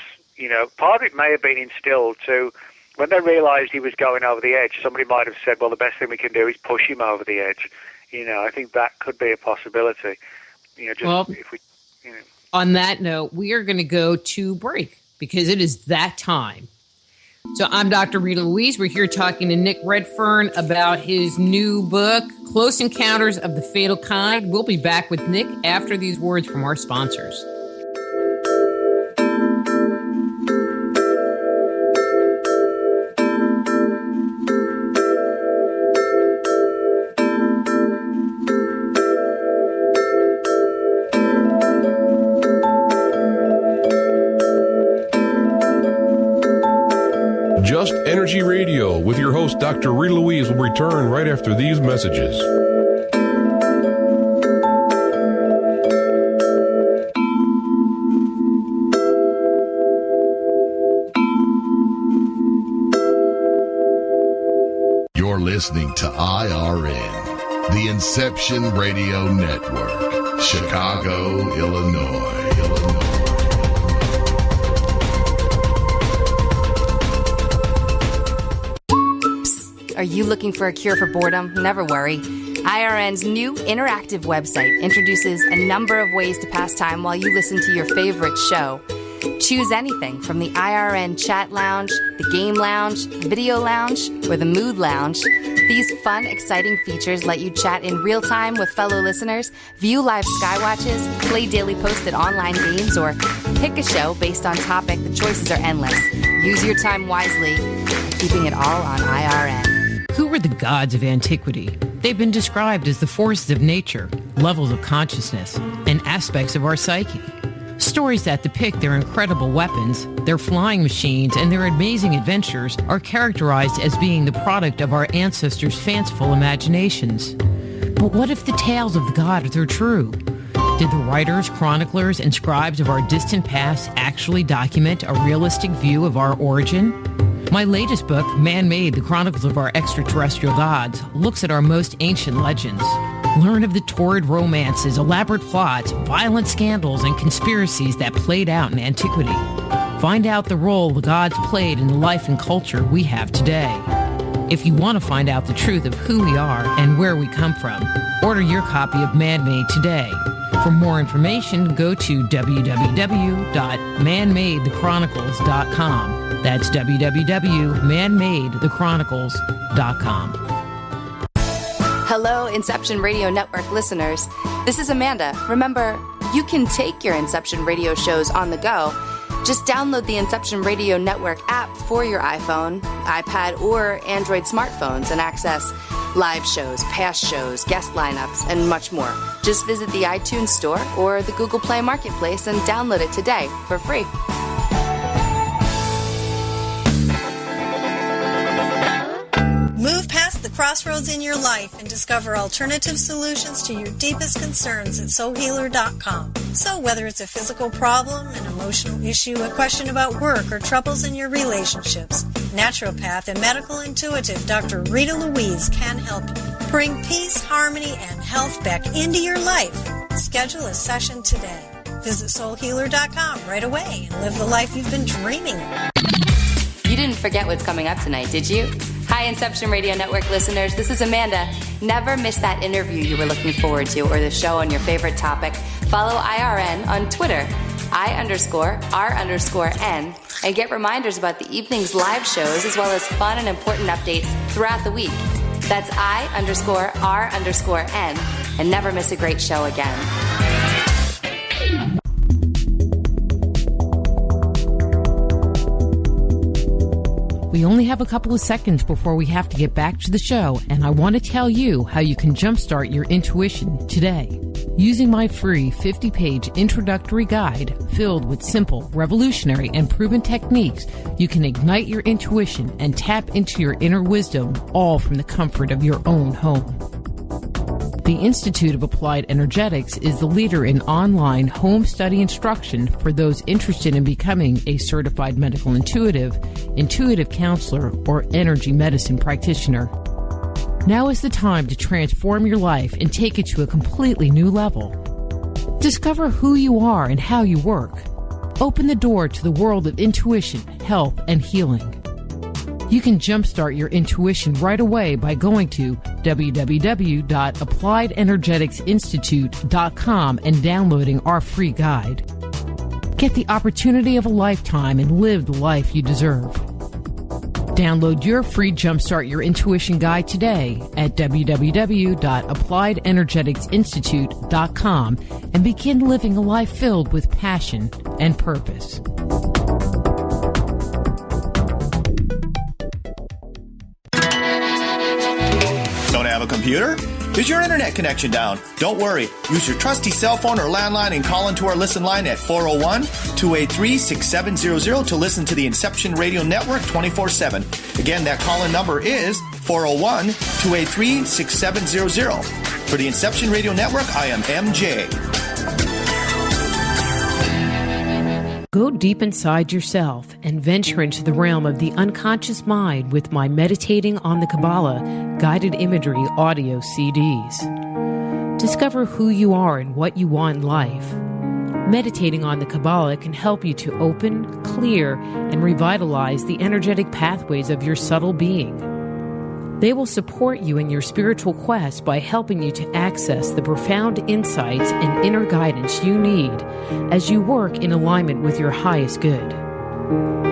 part of it may have been instilled to, when they realized he was going over the edge, somebody might have said, well, the best thing we can do is push him over the edge. I think that could be a possibility. If we, On that note, we are going to go to break because it is that time. So I'm Dr. Rita Louise. We're here talking to Nick Redfern about his new book, Close Encounters of the Fatal Kind. We'll be back with Nick after these words from our sponsors. Just Energy Radio with your host, Dr. Rita Louise, will return right after these messages. You're listening to IRN, the Inception Radio Network, Chicago, Illinois. Are you looking for a cure for boredom? Never worry. IRN's new interactive website introduces a number of ways to pass time while you listen to your favorite show. Choose anything from the IRN Chat Lounge, the Game Lounge, Video Lounge, or the Mood Lounge. These fun, exciting features let you chat in real time with fellow listeners, view live skywatches, play daily posted online games, or pick a show based on topic. The choices are endless. Use your time wisely, keeping it all on IRN. Who were the gods of antiquity? They've been described as the forces of nature, levels of consciousness, and aspects of our psyche. Stories that depict their incredible weapons, their flying machines, and their amazing adventures are characterized as being the product of our ancestors' fanciful imaginations. But what if the tales of the gods are true? Did the writers, chroniclers, and scribes of our distant past actually document a realistic view of our origin? My latest book, Man-Made: The Chronicles of Our Extraterrestrial Gods, looks at our most ancient legends. Learn of the torrid romances, elaborate plots, violent scandals, and conspiracies that played out in antiquity. Find out the role the gods played in the life and culture we have today. If you want to find out the truth of who we are and where we come from, order your copy of Man-Made today. For more information, go to www.manmadethechronicles.com. That's www.manmadethechronicles.com. Hello, Inception Radio Network listeners. This is Amanda. Remember, you can take your Inception Radio shows on the go. Just download the Inception Radio Network app for your iPhone, iPad, or Android smartphones and access live shows, past shows, guest lineups, and much more. Just visit the iTunes Store or the Google Play Marketplace and download it today for free. Move past the crossroads in your life and discover alternative solutions to your deepest concerns at soulhealer.com. So whether it's a physical problem, an emotional issue, a question about work, or troubles in your relationships, naturopath and medical intuitive Dr. Rita Louise can help you. Bring peace, harmony, and health back into your life. Schedule a session today. Visit soulhealer.com right away and live the life you've been dreaming of. You didn't forget what's coming up tonight, did you? Hi, Inception Radio Network listeners. This is Amanda. Never miss that interview you were looking forward to or the show on your favorite topic. Follow IRN on Twitter, I_R_N, and get reminders about the evening's live shows as well as fun and important updates throughout the week. That's I_R_N, and never miss a great show again. We only have a couple of seconds before we have to get back to the show, and I want to tell you how you can jumpstart your intuition today. Using my free 50-page introductory guide filled with simple, revolutionary, and proven techniques, you can ignite your intuition and tap into your inner wisdom, all from the comfort of your own home. The Institute of Applied Energetics is the leader in online home study instruction for those interested in becoming a certified medical intuitive, intuitive counselor, or energy medicine practitioner. Now is the time to transform your life and take it to a completely new level. Discover who you are and how you work. Open the door to the world of intuition, health, and healing. You can jumpstart your intuition right away by going to www.appliedenergeticsinstitute.com and downloading our free guide. Get the opportunity of a lifetime and live the life you deserve. Download your free Jumpstart Your Intuition guide today at www.appliedenergeticsinstitute.com and begin living a life filled with passion and purpose. Don't have a computer? Is your internet connection down? Don't worry. Use your trusty cell phone or landline and call into our listen line at 401-283-6700 to listen to the Inception Radio Network 24/7. Again, that call-in number is 401-283-6700. For the Inception Radio Network, I am MJ. Go deep inside yourself and venture into the realm of the unconscious mind with my Meditating on the Kabbalah guided imagery audio CDs. Discover who you are and what you want in life. Meditating on the Kabbalah can help you to open, clear, and revitalize the energetic pathways of your subtle being. They will support you in your spiritual quest by helping you to access the profound insights and inner guidance you need as you work in alignment with your highest good.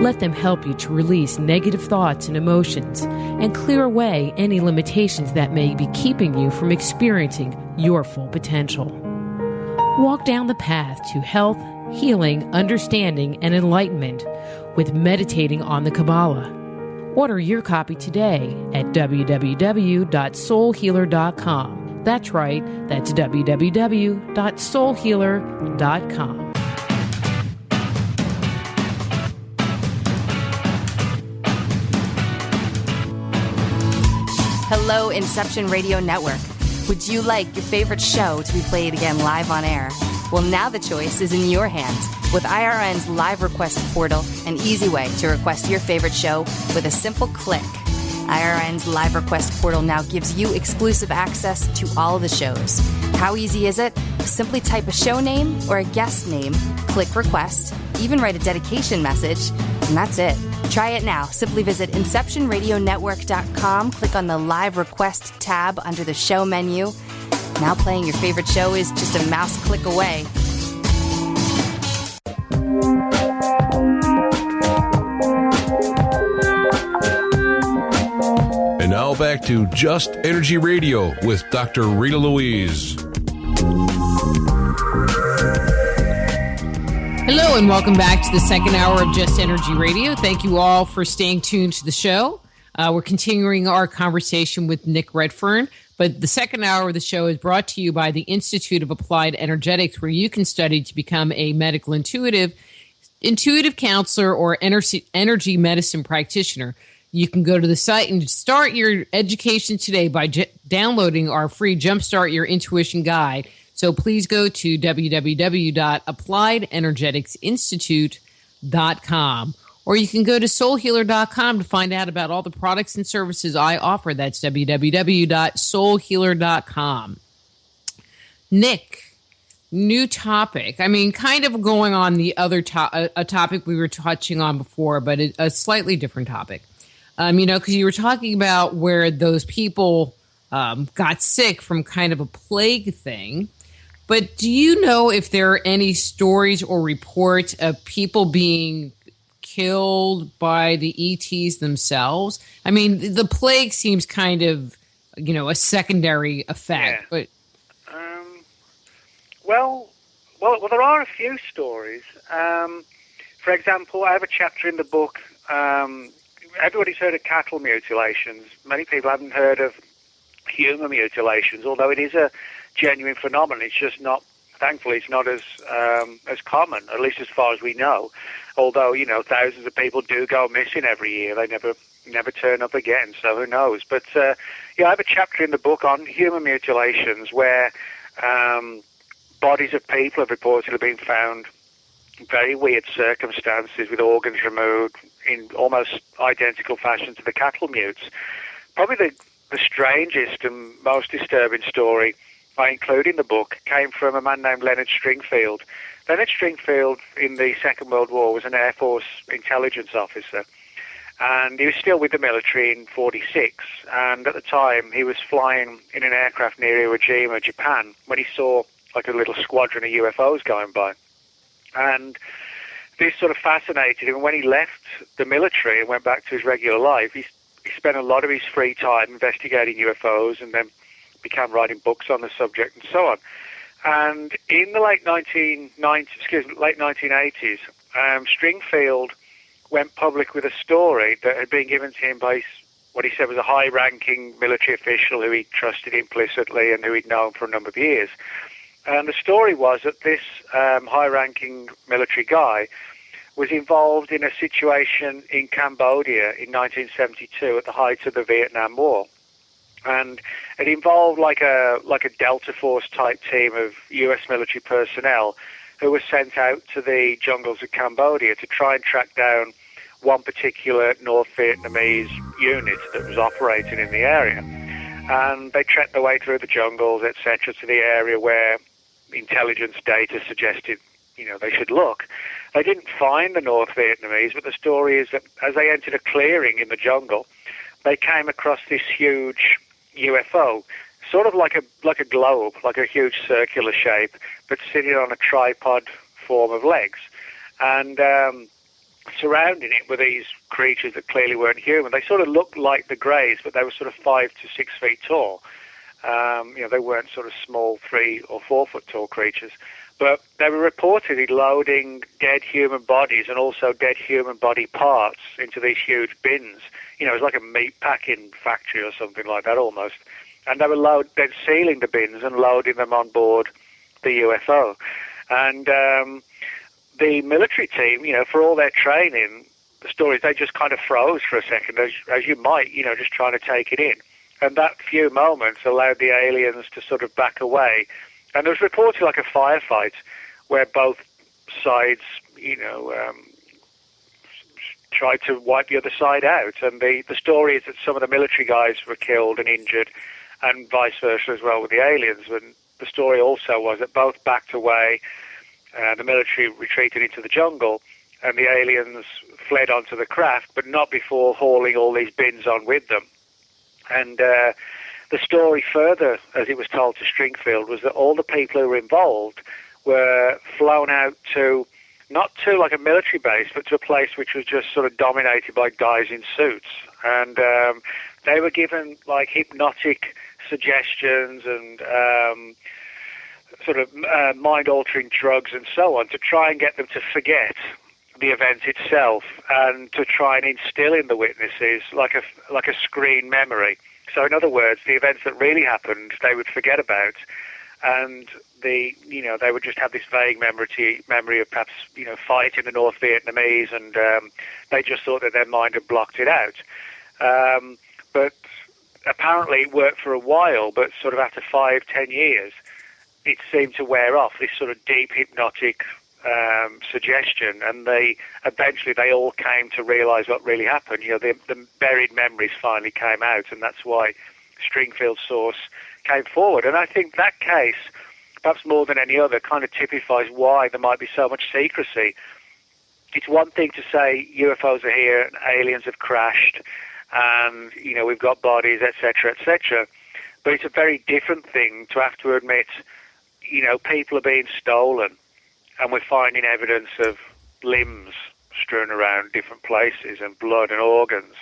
Let them help you to release negative thoughts and emotions and clear away any limitations that may be keeping you from experiencing your full potential. Walk down the path to health, healing, understanding, and enlightenment with meditating on the Kabbalah. Order your copy today at www.soulhealer.com. That's right, that's www.soulhealer.com. Hello, Inception Radio Network. Would you like your favorite show to be played again live on air? Well, now the choice is in your hands with IRN's Live Request Portal, an easy way to request your favorite show with a simple click. IRN's Live Request Portal now gives you exclusive access to all the shows. How easy is it? Simply type a show name or a guest name, click request, even write a dedication message, and that's it. Try it now. Simply visit InceptionRadioNetwork.com, click on the Live Request tab under the show menu. Now playing your favorite show is just a mouse click away. And now back to Just Energy Radio with Dr. Rita Louise. Hello and welcome back to the second hour of Just Energy Radio. Thank you all for staying tuned to the show. We're continuing our conversation with Nick Redfern, but the second hour of the show is brought to you by the Institute of Applied Energetics, where you can study to become a medical intuitive counselor, or energy medicine practitioner. You can go to the site and start your education today by downloading our free Jumpstart Your Intuition Guide. So please go to www.appliedenergeticsinstitute.com, or you can go to soulhealer.com to find out about all the products and services I offer. That's www.soulhealer.com. Nick, new topic. I mean, kind of going on the other a topic we were touching on before, but a slightly different topic. Because you were talking about where those people got sick from kind of a plague thing. But do you know if there are any stories or reports of people being killed by the ETs themselves? I mean, the plague seems kind of, a secondary effect. Yeah. But well, there are a few stories. For example, I have a chapter in the book. Everybody's heard of cattle mutilations. Many people haven't heard of human mutilations, although it is a genuine phenomenon. It's just not, thankfully, it's not as common, at least as far as we know. Although, thousands of people do go missing every year. They never turn up again, so who knows? But, I have a chapter in the book on human mutilations where bodies of people have reportedly been found in very weird circumstances with organs removed in almost identical fashion to the cattle mutes. Probably the strangest and most disturbing story I include in the book came from a man named Leonard Stringfield. Leonard Stringfield in the Second World War was an Air Force intelligence officer, and he was still with the military in 1946, and at the time he was flying in an aircraft near Iwo Jima, Japan, when he saw like a little squadron of UFOs going by. And this sort of fascinated him. When he left the military and went back to his regular life, he spent a lot of his free time investigating UFOs, and then began writing books on the subject and so on. And in the late 1980s, Stringfield went public with a story that had been given to him by what he said was a high-ranking military official who he trusted implicitly and who he'd known for a number of years. And the story was that this high-ranking military guy was involved in a situation in Cambodia in 1972 at the height of the Vietnam War. And it involved like a Delta Force type team of U.S. military personnel who were sent out to the jungles of Cambodia to try and track down one particular North Vietnamese unit that was operating in the area. And they trekked their way through the jungles, etc., to the area where intelligence data suggested, they should look. They didn't find the North Vietnamese, but the story is that as they entered a clearing in the jungle, they came across this huge UFO, sort of like a globe, like a huge circular shape, but sitting on a tripod form of legs. And surrounding it were these creatures that clearly weren't human. They sort of looked like the Greys, but they were sort of 5 to 6 feet tall. They weren't sort of small 3 or 4 foot tall creatures. But they were reportedly loading dead human bodies and also dead human body parts into these huge bins. It was like a meat packing factory or something like that almost. And they were then sealing the bins and loading them on board the UFO. And the military team, for all their training, the stories, they just kind of froze for a second, as you might, just trying to take it in. And that few moments allowed the aliens to sort of back away. And there was reported like a firefight where both sides, tried to wipe the other side out. And the story is that some of the military guys were killed and injured, and vice versa as well with the aliens. And the story also was that both backed away, the military retreated into the jungle, and the aliens fled onto the craft, but not before hauling all these bins on with them. And the story further, as it was told to Stringfield, was that all the people who were involved were flown out to, not to like a military base, but to a place which was just sort of dominated by guys in suits. And they were given like hypnotic suggestions and sort of mind-altering drugs and so on to try and get them to forget the event itself and to try and instill in the witnesses like a screen memory. So in other words, the events that really happened, they would forget about, and they would just have this vague memory of perhaps, fighting the North Vietnamese, and they just thought that their mind had blocked it out. But apparently it worked for a while, but sort of after 5-10 years, it seemed to wear off, this sort of deep hypnotic suggestion, and eventually they all came to realize what really happened. The buried memories finally came out, and that's why Stringfield's source came forward. And I think that case, perhaps more than any other, kind of typifies why there might be so much secrecy. It's one thing to say UFOs are here and aliens have crashed and we've got bodies, etc., etc., but it's a very different thing to have to admit people are being stolen, and we're finding evidence of limbs strewn around different places and blood and organs.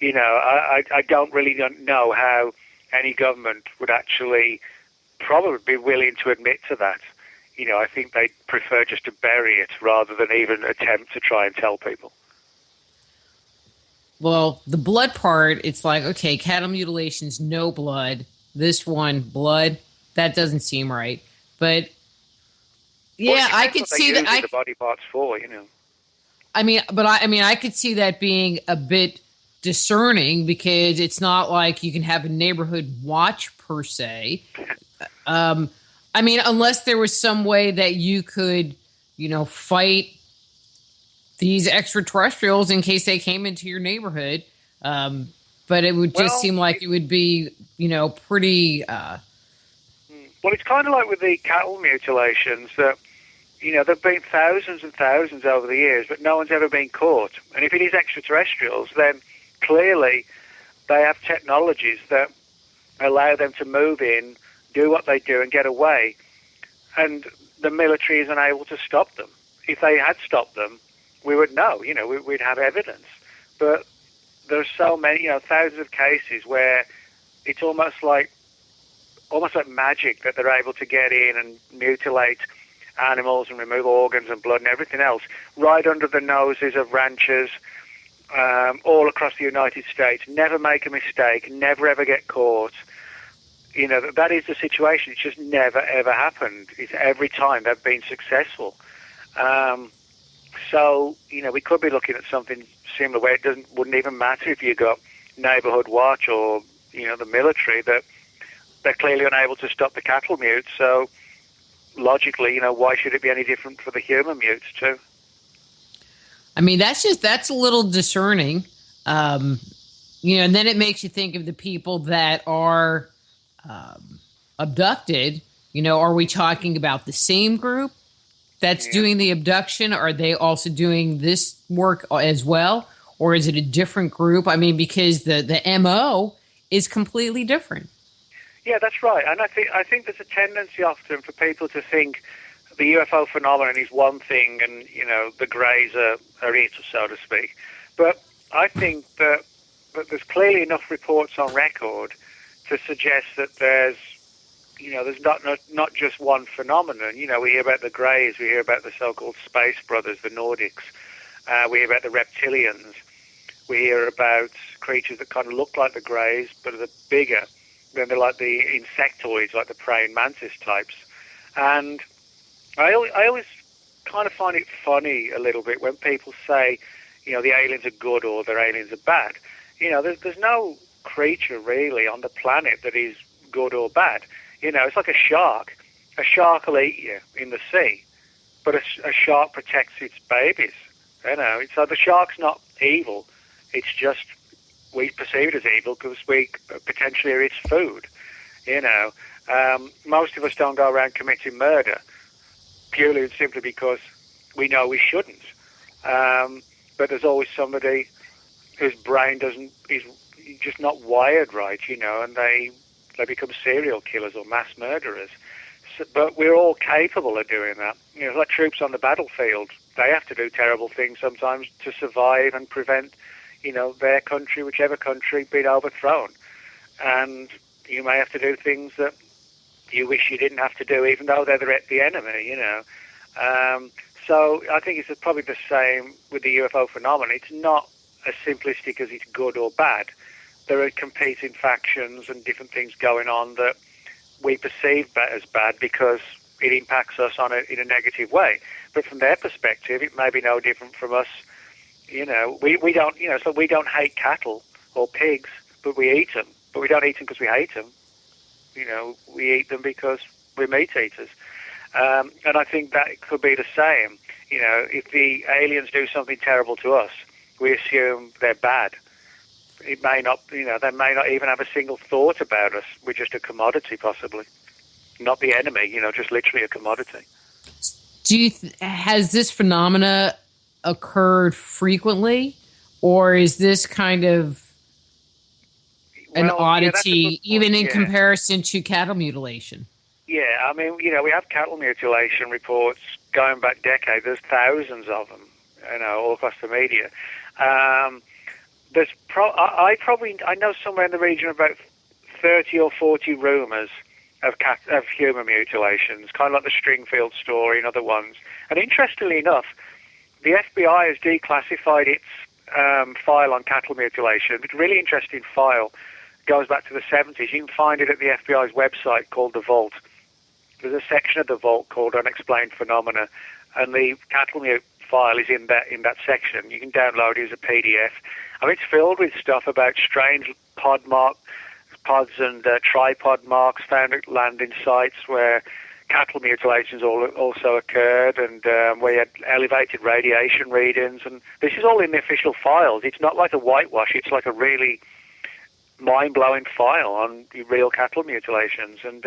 I don't really know how any government would actually probably be willing to admit to that. I think they'd prefer just to bury it rather than even attempt to try and tell people. Well, the blood part, it's like, okay, cattle mutilations, no blood. This one, blood, that doesn't seem right. But yeah, I could see that. The body parts for, I could see that being a bit discerning, because it's not like you can have a neighborhood watch per se. Unless there was some way that you could, fight these extraterrestrials in case they came into your neighborhood. But it would just seem like it would be, pretty. Well, it's kind of like with the cattle mutilations that, there have been thousands and thousands over the years, but no one's ever been caught. And if it is extraterrestrials, then clearly they have technologies that allow them to move in, do what they do, and get away. And the military is unable to stop them. If they had stopped them, we would know, we'd have evidence. But there are so many, thousands of cases where it's almost like magic that they're able to get in and mutilate animals and remove organs and blood and everything else right under the noses of ranchers all across the United States. Never make a mistake, never ever get caught. That is the situation. It's just never ever happened. It's every time they've been successful. So we could be looking at something similar where wouldn't even matter if you got neighborhood watch or the military, that they're clearly unable to stop the cattle mutes. So logically, why should it be any different for the human mutes too? That's a little discerning. And then it makes you think of the people that are abducted. Are we talking about the same group that's doing the abduction? Are they also doing this work as well? or is it a different group? I mean, because the MO is completely different. Yeah, that's right. And I think there's a tendency often for people to think the UFO phenomenon is one thing and, the greys are it, so to speak. But I think that there's clearly enough reports on record to suggest that there's not just one phenomenon. We hear about the greys, we hear about the so-called space brothers, the Nordics. We hear about the reptilians. We hear about creatures that kind of look like the greys, but are bigger. Then they're like the insectoids, like the praying mantis types. And I always kind of find it funny a little bit when people say, the aliens are good or the aliens are bad. There's no creature really on the planet that is good or bad. It's like a shark. A shark will eat you in the sea, but a shark protects its babies. So the shark's not evil. It's just we perceive it as evil because we potentially are its food. Most of us don't go around committing murder purely and simply because we know we shouldn't. But there's always somebody whose brain is just not wired right, and they become serial killers or mass murderers. But we're all capable of doing that. Like troops on the battlefield, they have to do terrible things sometimes to survive and prevent, their country, whichever country, being overthrown. And you may have to do things that you wish you didn't have to do, even though they're the enemy, So I think it's probably the same with the UFO phenomenon. It's not as simplistic as it's good or bad. There are competing factions and different things going on that we perceive as bad because it impacts us in a negative way. But from their perspective, it may be no different from us. We don't, so we don't hate cattle or pigs, but we eat them. But we don't eat them because we hate them. We eat them because we're meat eaters. And I think that could be the same. If the aliens do something terrible to us, we assume they're bad. It may not, they may not even have a single thought about us. We're just a commodity, possibly. Not the enemy, just literally a commodity. Has this phenomena occurred frequently, or is this kind of an oddity, even in comparison to cattle mutilation? Yeah, I mean, we have cattle mutilation reports going back decades. There's thousands of them, all across the media. I know somewhere in the region of about 30 or 40 rumours of human mutilations, kind of like the Stringfield story and other ones. And interestingly enough, the FBI has declassified its file on cattle mutilation. It's a really interesting file. It goes back to the 70s. You can find it at the FBI's website called The Vault. There's a section of The Vault called Unexplained Phenomena, and the cattle mute file is in that section. You can download it as a PDF. I mean, it's filled with stuff about strange pods and tripod marks found at landing sites where cattle mutilations also occurred, and where you had elevated radiation readings. And this is all in the official files. It's not like a whitewash. It's like a really mind-blowing file on real cattle mutilations. And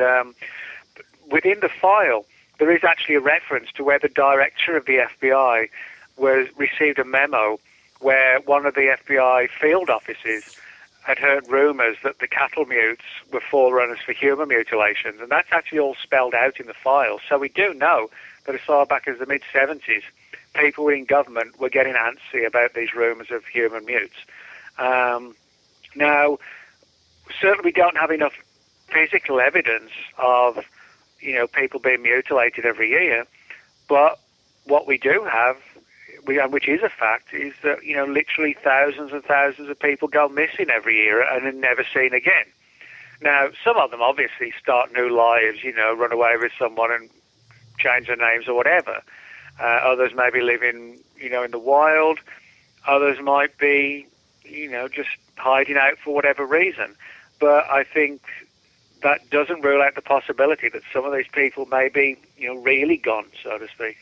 within the file, there is actually a reference to where the director of the FBI received a memo where one of the FBI field officers had heard rumours that the cattle mutes were forerunners for human mutilations, and that's actually all spelled out in the file. So we do know that as far back as the mid-70s, people in government were getting antsy about these rumours of human mutes. Now, certainly we don't have enough physical evidence of people being mutilated every year, but what we do have, which is a fact, is that literally thousands and thousands of people go missing every year and are never seen again. Now, some of them obviously start new lives, run away with someone and change their names or whatever. Others may be living, in the wild. Others might be, just hiding out for whatever reason. But I think that doesn't rule out the possibility that some of these people may be, really gone, so to speak.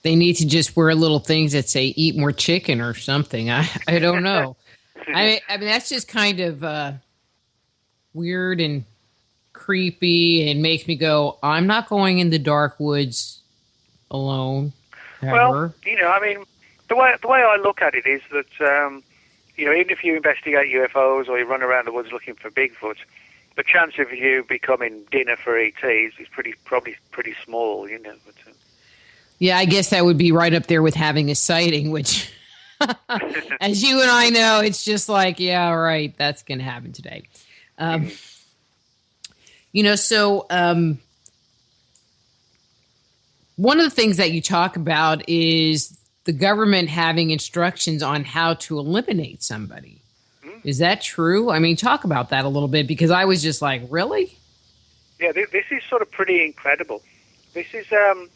They need to just wear little things that say "eat more chicken" or something. I don't know. I mean, that's just kind of weird and creepy, and makes me go, I'm not going in the dark woods alone. Ever. Well, I mean, the way I look at it is that even if you investigate UFOs or you run around the woods looking for Bigfoot, the chance of you becoming dinner for ETs is probably pretty small. But, yeah, I guess that would be right up there with having a sighting, which, as you and I know, it's just like, yeah, right, that's going to happen today. One of the things that you talk about is the government having instructions on how to eliminate somebody. Is that true? I mean, talk about that a little bit, because I was just like, really? Yeah, this is sort of pretty incredible. This is a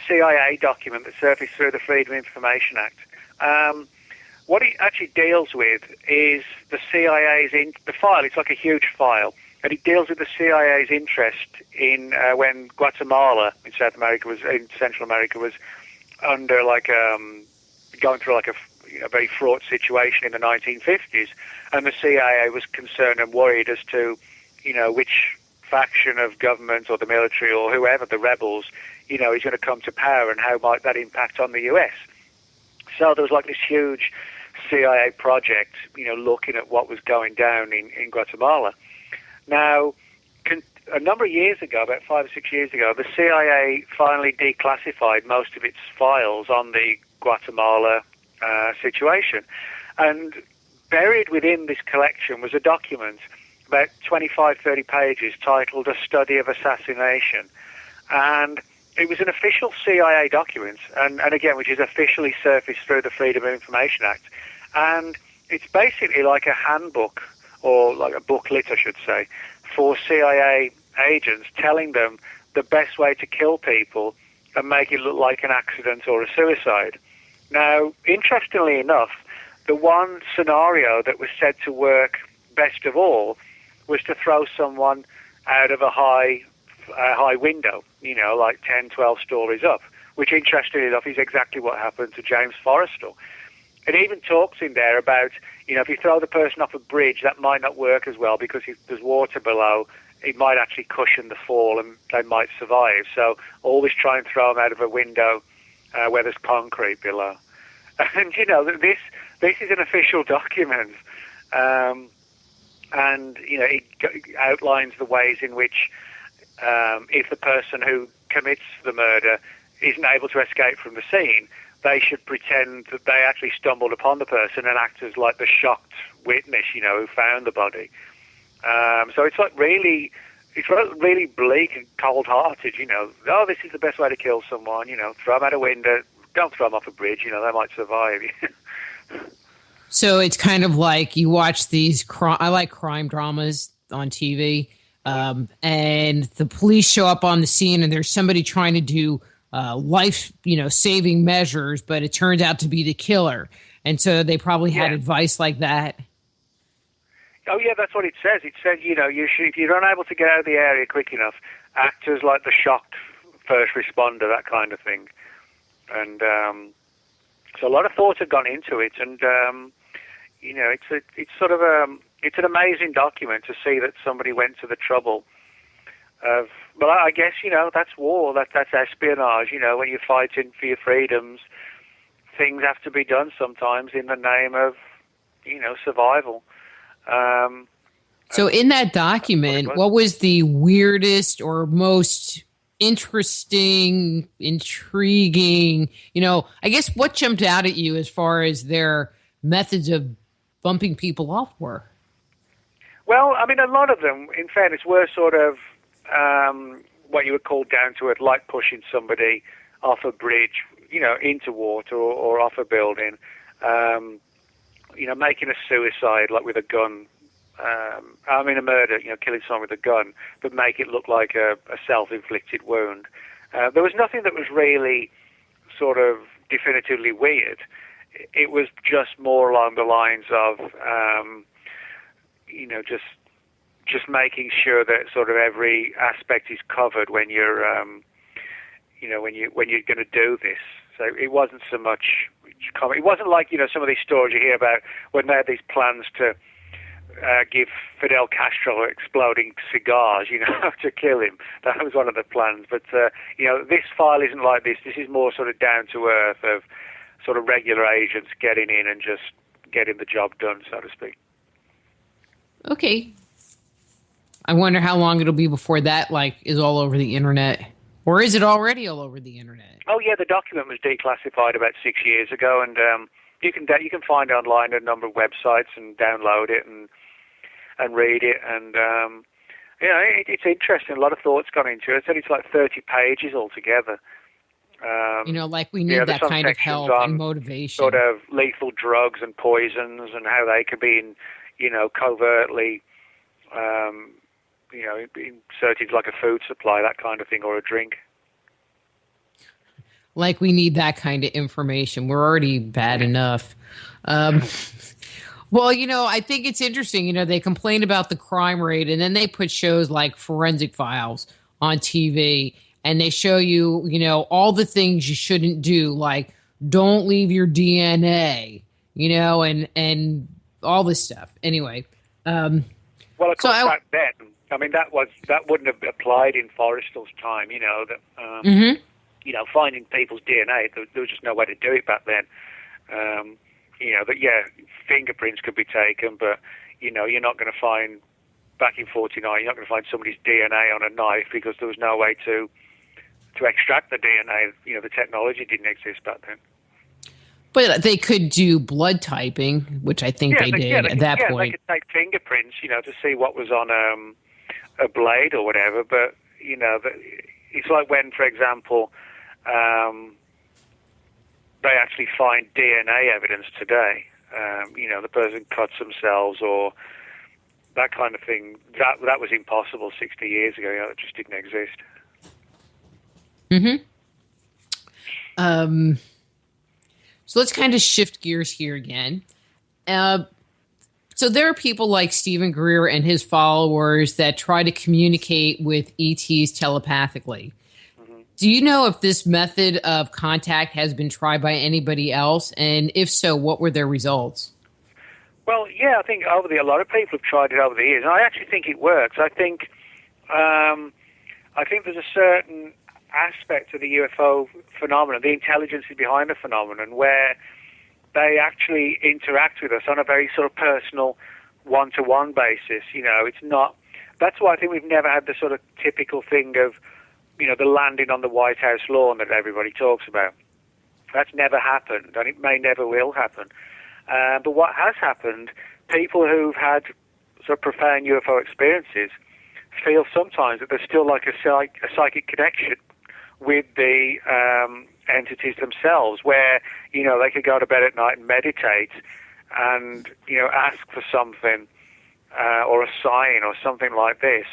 CIA document that surfaced through the Freedom of Information Act. What it actually deals with is the CIA's the file. It's like a huge file, and it deals with the CIA's interest in when Guatemala in Central America was under going through a very fraught situation in the 1950s, and the CIA was concerned and worried as to which faction of government or the military or whoever, the rebels, is going to come to power, and how might that impact on the US. So there was this huge CIA project, looking at what was going down in Guatemala. Now, a number of years ago, about 5 or 6 years ago, the CIA finally declassified most of its files on the Guatemala situation. And buried within this collection was a document about 25, 30 pages titled A Study of Assassination. And it was an official CIA document, and again, which is officially surfaced through the Freedom of Information Act. And it's basically like a handbook, or like a booklet, I should say, for CIA agents, telling them the best way to kill people and make it look like an accident or a suicide. Now, interestingly enough, the one scenario that was said to work best of all was to throw someone out of a high window, like 10, 12 stories up, which, interestingly enough, is exactly what happened to James Forrestal. It even talks in there about, if you throw the person off a bridge, that might not work as well, because if there's water below, it might actually cushion the fall and they might survive. So always try and throw them out of a window where there's concrete below. And, this is an official document. And, it outlines the ways in which if the person who commits the murder isn't able to escape from the scene, they should pretend that they actually stumbled upon the person and act as like the shocked witness, who found the body. So it's really bleak and cold-hearted, oh, this is the best way to kill someone, throw them out a window, don't throw them off a bridge, they might survive. So it's kind of like you watch these I like crime dramas on TV, and the police show up on the scene and there's somebody trying to do life, saving measures, but it turns out to be the killer. And so they probably had advice like that. Oh, yeah, that's what it says. It says, if you're unable to get out of the area quick enough, act as like the shocked first responder, that kind of thing. And so a lot of thought had gone into it. And, it's an amazing document to see that somebody went to the trouble of, well, I guess, that's war, that's espionage, when you're fighting for your freedoms, things have to be done sometimes in the name of, survival. So in that document, what was the weirdest or most interesting, intriguing, I guess what jumped out at you as far as their methods of bumping people off were? Well, I mean, a lot of them, in fairness, were sort of what you would call down to earth, like pushing somebody off a bridge, into water or off a building, making a suicide, like with a gun. A murder, killing someone with a gun, but make it look like a self-inflicted wound. There was nothing that was really sort of definitively weird. It was just more along the lines of, just making sure that sort of every aspect is covered when you're, when you're going to do this. So it wasn't so much. It wasn't like some of these stories you hear about when they had these plans to give Fidel Castro exploding cigars, to kill him. That was one of the plans. But this file isn't like this. This is more sort of down to earth of sort of regular agents getting in and just getting the job done, so to speak. Okay. I wonder how long it'll be before that is all over the internet. Or is it already all over the internet? Oh yeah, the document was declassified about 6 years ago, and you can find it online at a number of websites and download it and read it, and it's interesting. A lot of thought's gone into it. I said it's like 30 pages altogether. We need that kind of help and motivation. Sort of lethal drugs and poisons and how they could be, covertly, inserted like a food supply, that kind of thing, or a drink. Like we need that kind of information. We're already bad enough. Well, I think it's interesting. They complain about the crime rate, and then they put shows like Forensic Files on TV, and they show you, all the things you shouldn't do, like don't leave your DNA, and all this stuff. Anyway. Well, of course, back then, that wouldn't have applied in Forrestal's time, that, finding people's DNA, there was just no way to do it back then. Fingerprints could be taken, but, you're not going to find, back in 49, you're not going to find somebody's DNA on a knife because there was no way to extract the DNA. The technology didn't exist back then. But they could do blood typing, which I think they did at that point. They could take fingerprints, to see what was on a blade or whatever. But, it's like when, for example, they actually find DNA evidence today. The person cuts themselves or that kind of thing. That was impossible 60 years ago. It just didn't exist. Mm-hmm. So let's kind of shift gears here again. So there are people like Stephen Greer and his followers that try to communicate with ETs telepathically. Mm-hmm. Do you know if this method of contact has been tried by anybody else? And if so, what were their results? Well, yeah, I think a lot of people have tried it over the years, and I actually think it works. I think there's a certain aspect of the UFO phenomenon, the intelligence behind the phenomenon, where they actually interact with us on a very sort of personal, one-to-one basis. It's not. That's why I think we've never had the sort of typical thing of, the landing on the White House lawn that everybody talks about. That's never happened, and it may never will happen. But what has happened, people who've had sort of profound UFO experiences feel sometimes that there's still like a psychic connection with the entities themselves, where they could go to bed at night and meditate and ask for something or a sign or something like this,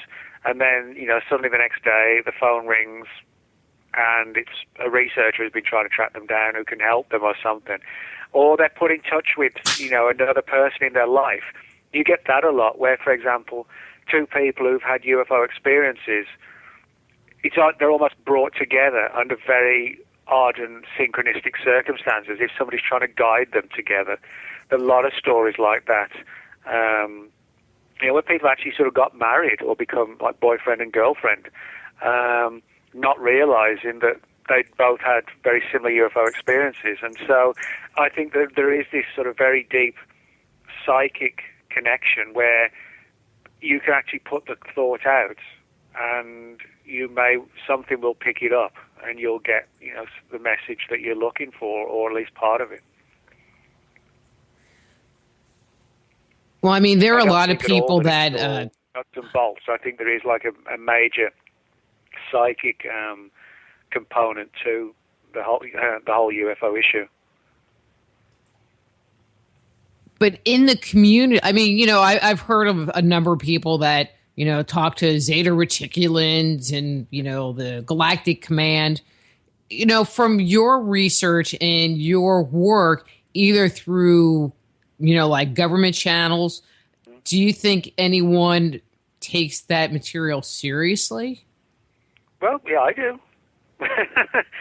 and then suddenly the next day the phone rings and it's a researcher who's been trying to track them down who can help them or something, or they're put in touch with another person in their life. You get that a lot, where, for example, two people who've had UFO experiences, it's like they're almost brought together under very odd and synchronistic circumstances, if somebody's trying to guide them together. There are a lot of stories like that. Where people actually sort of got married or become like boyfriend and girlfriend, not realizing that they both had very similar UFO experiences. And so I think that there is this sort of very deep psychic connection where you can actually put the thought out, and something will pick it up, and you'll get the message that you're looking for, or at least part of it. Well, there are a lot of people that nuts and bolts. I think there is like a major psychic component to the whole UFO issue. But in the community, I've heard of a number of people that talk to Zeta Reticulans and the Galactic Command. From your research and your work, either through like government channels, do you think anyone takes that material seriously? Well, yeah, I do.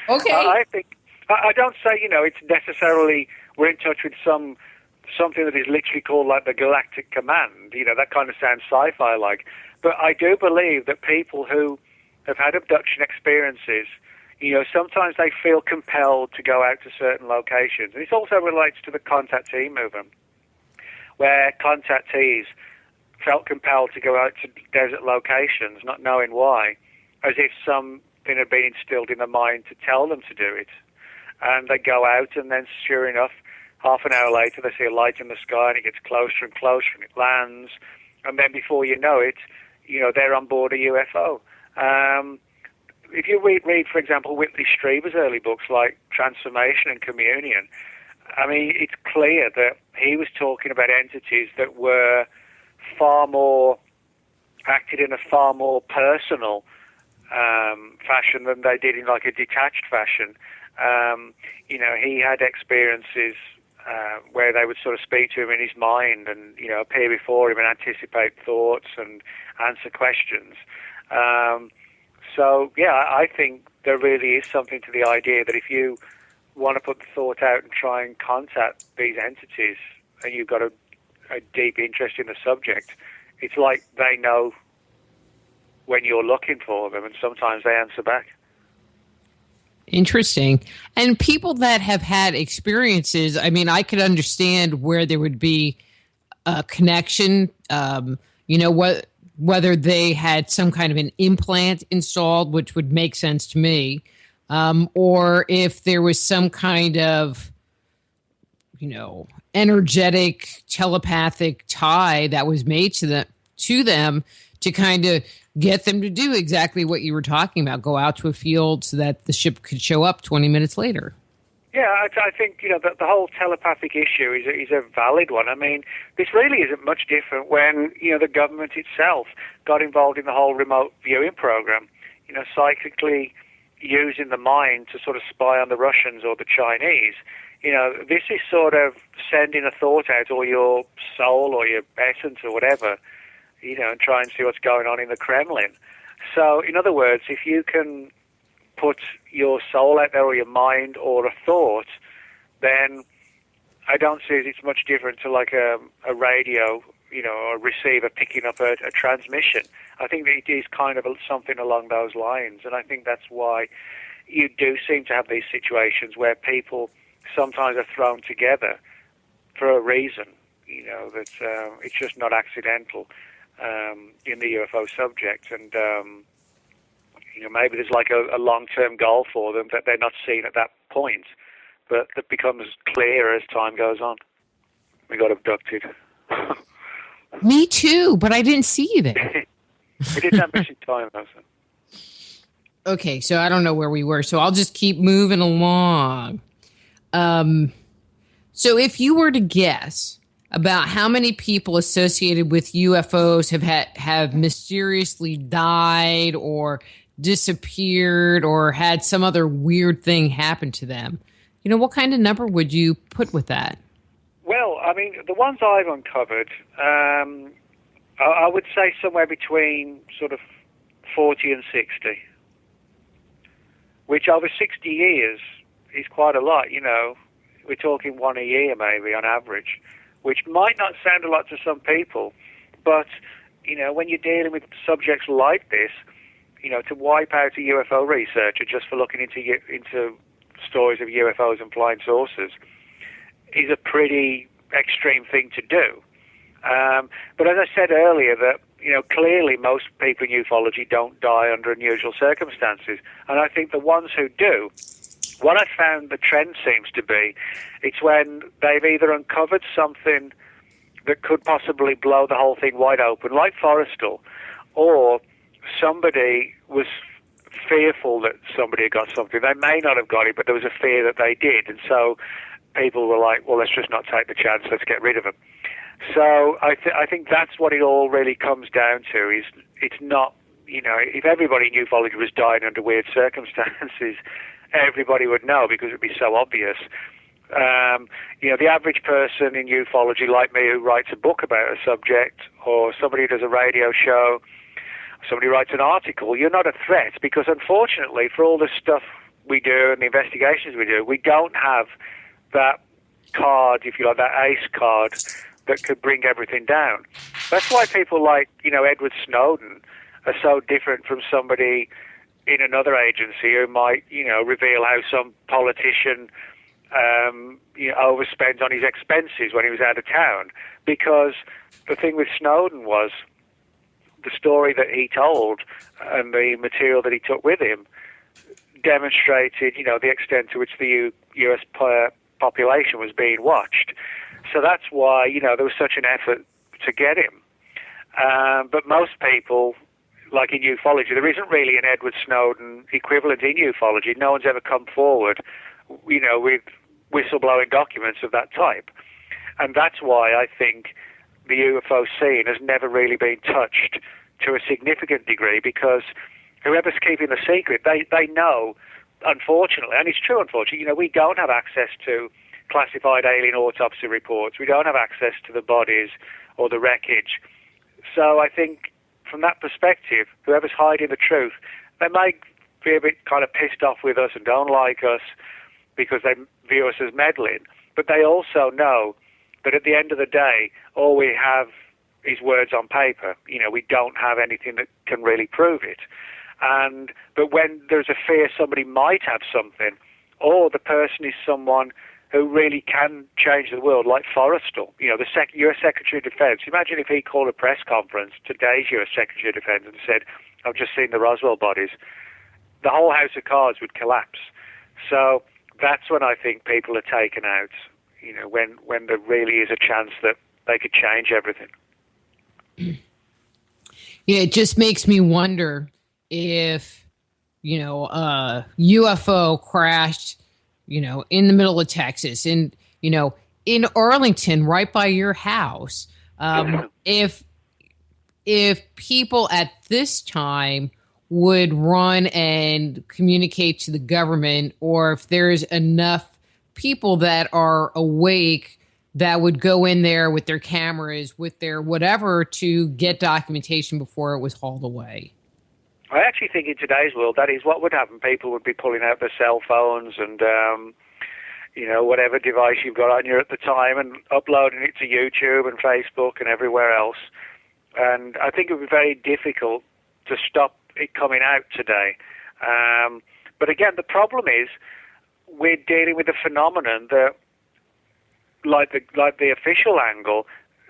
Okay. I think I don't say it's necessarily we're in touch with something that is literally called like the Galactic Command. That kind of sounds sci-fi like. But I do believe that people who have had abduction experiences, sometimes they feel compelled to go out to certain locations. And this also relates to the contactee movement, where contactees felt compelled to go out to desert locations, not knowing why, as if something had been instilled in their mind to tell them to do it. And they go out, and then sure enough, half an hour later, they see a light in the sky, and it gets closer and closer, and it lands. And then before you know it, they're on board a UFO. If you read, for example, Whitley Strieber's early books like Transformation and Communion, I mean, it's clear that he was talking about entities that were acted in a far more personal fashion than they did in like a detached fashion. He had experiences where they would sort of speak to him in his mind and, appear before him and anticipate thoughts and answer questions. I think there really is something to the idea that if you want to put the thought out and try and contact these entities and you've got a deep interest in the subject, it's like they know when you're looking for them, and sometimes they answer back. Interesting. And people that have had experiences, I mean, I could understand where there would be a connection, whether they had some kind of an implant installed, which would make sense to me, or if there was some kind of, energetic, telepathic tie that was made to them to kind of get them to do exactly what you were talking about, go out to a field so that the ship could show up 20 minutes later. Yeah, I think, the whole telepathic issue is a valid one. I mean, this really isn't much different when, the government itself got involved in the whole remote viewing program, psychically using the mind to sort of spy on the Russians or the Chinese. This is sort of sending a thought out, or your soul or your essence or whatever, and try and see what's going on in the Kremlin. So, in other words, if you can put your soul out there or your mind or a thought, then I don't see it's much different to like a radio, or a receiver picking up a transmission. I think that it is kind of something along those lines, and I think that's why you do seem to have these situations where people sometimes are thrown together for a reason, that it's just not accidental in the UFO subject, and maybe there's like a long-term goal for them that they're not seeing at that point, but that becomes clearer as time goes on. We got abducted. Me too, but I didn't see you there. We didn't have much time, though. So. Okay, so I don't know where we were, so I'll just keep moving along. So if you were to guess about how many people associated with UFOs have mysteriously died or disappeared or had some other weird thing happen to them, what kind of number would you put with that? Well, I mean, the ones I've uncovered, I would say somewhere between sort of 40 and 60, which over 60 years is quite a lot, We're talking one a year maybe on average, which might not sound a lot to some people, but, when you're dealing with subjects like this, to wipe out a UFO researcher just for looking into stories of UFOs and flying saucers is a pretty extreme thing to do. But as I said earlier, that clearly most people in ufology don't die under unusual circumstances, and I think the ones who do, what I found the trend seems to be, it's when they've either uncovered something that could possibly blow the whole thing wide open, like Forrestal, or somebody was fearful that somebody had got something. They may not have got it, but there was a fear that they did, and so people were like, well, let's just not take the chance, let's get rid of them. So I think that's what it all really comes down to, is it's not, if everybody in ufology was dying under weird circumstances, everybody would know because it would be so obvious. The average person in ufology, like me, who writes a book about a subject, or somebody who does a radio show, somebody writes an article, you're not a threat, because unfortunately, for all the stuff we do and the investigations we do, we don't have that card, if you like, that ace card that could bring everything down. That's why people like, Edward Snowden are so different from somebody in another agency who might, reveal how some politician overspent on his expenses when he was out of town. Because the thing with Snowden was the story that he told and the material that he took with him demonstrated, the extent to which the U.S. population was being watched. So that's why, there was such an effort to get him. But most people, like in ufology, there isn't really an Edward Snowden equivalent in ufology. No one's ever come forward, with whistleblowing documents of that type. And that's why I think the UFO scene has never really been touched to a significant degree, because whoever's keeping the secret, they know, unfortunately, and it's true, unfortunately, we don't have access to classified alien autopsy reports. We don't have access to the bodies or the wreckage. So I think from that perspective, whoever's hiding the truth, they might be a bit kind of pissed off with us and don't like us because they view us as meddling. But they also know that at the end of the day, all we have is words on paper. We don't have anything that can really prove it. But when there's a fear somebody might have something, or the person is someone who really can change the world, like Forrestal, the U.S. Secretary of Defense. Imagine if he called a press conference, today's U.S. Secretary of Defense, and said, "I've just seen the Roswell bodies." The whole house of cards would collapse. So that's when I think people are taken out, when there really is a chance that they could change everything. Yeah, it just makes me wonder if, a UFO crashed, in the middle of Texas, and, in Arlington, right by your house. If people at this time would run and communicate to the government, or if there's enough people that are awake that would go in there with their cameras, with their whatever, to get documentation before it was hauled away. I actually think in today's world that is what would happen. People would be pulling out their cell phones and, whatever device you've got on you at the time, and uploading it to YouTube and Facebook and everywhere else. And I think it would be very difficult to stop it coming out today. But again, the problem is we're dealing with a phenomenon that, like the official angle,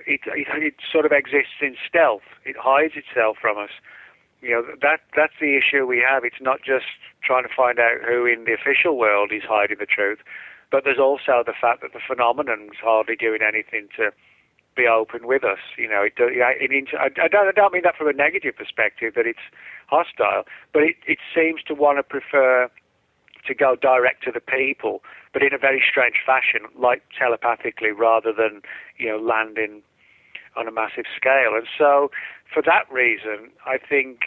it sort of exists in stealth. It hides itself from us. That's the issue we have. It's not just trying to find out who in the official world is hiding the truth, but there's also the fact that the phenomenon's hardly doing anything to be open with us. I don't mean that from a negative perspective, that it's hostile, but it seems to want to prefer to go direct to the people, but in a very strange fashion, like telepathically, rather than, landing on a massive scale. And so for that reason, I think,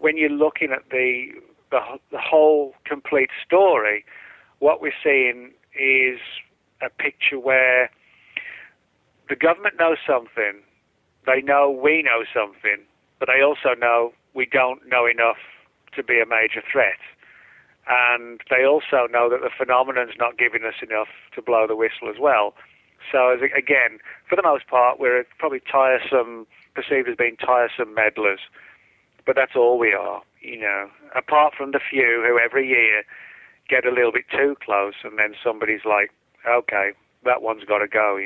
when you're looking at the whole complete story, what we're seeing is a picture where the government knows something, they know we know something, but they also know we don't know enough to be a major threat. And they also know that the phenomenon's not giving us enough to blow the whistle as well. So, again, for the most part, we're probably perceived as being tiresome meddlers. But that's all we are, apart from the few who every year get a little bit too close, and then somebody's like, okay, that one's got to go,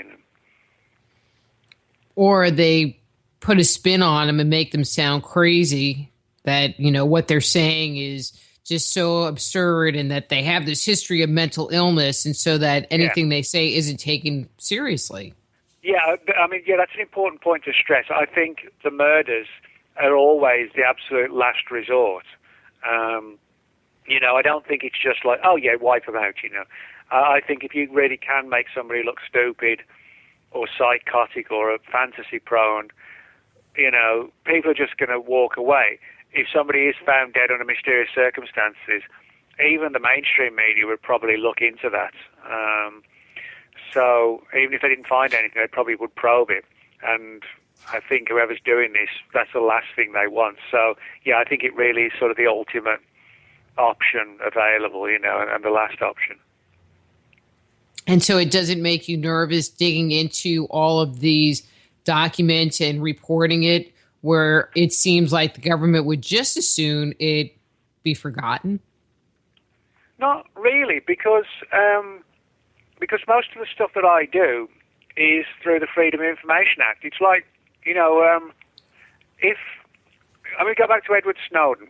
Or they put a spin on them and make them sound crazy, that, what they're saying is just so absurd, and that they have this history of mental illness, and so that anything they say isn't taken seriously. Yeah, that's an important point to stress. I think the murders are always the absolute last resort. I don't think it's just like, wipe them out, I think if you really can make somebody look stupid or psychotic or fantasy prone, people are just going to walk away. If somebody is found dead under mysterious circumstances, even the mainstream media would probably look into that. So even if they didn't find anything, they probably would probe it. And I think whoever's doing this, that's the last thing they want. So, I think it really is sort of the ultimate option available, and the last option. And so it doesn't make you nervous digging into all of these documents and reporting it, where it seems like the government would just as soon it be forgotten? Not really, because most of the stuff that I do is through the Freedom of Information Act. It's like, go back to Edward Snowden.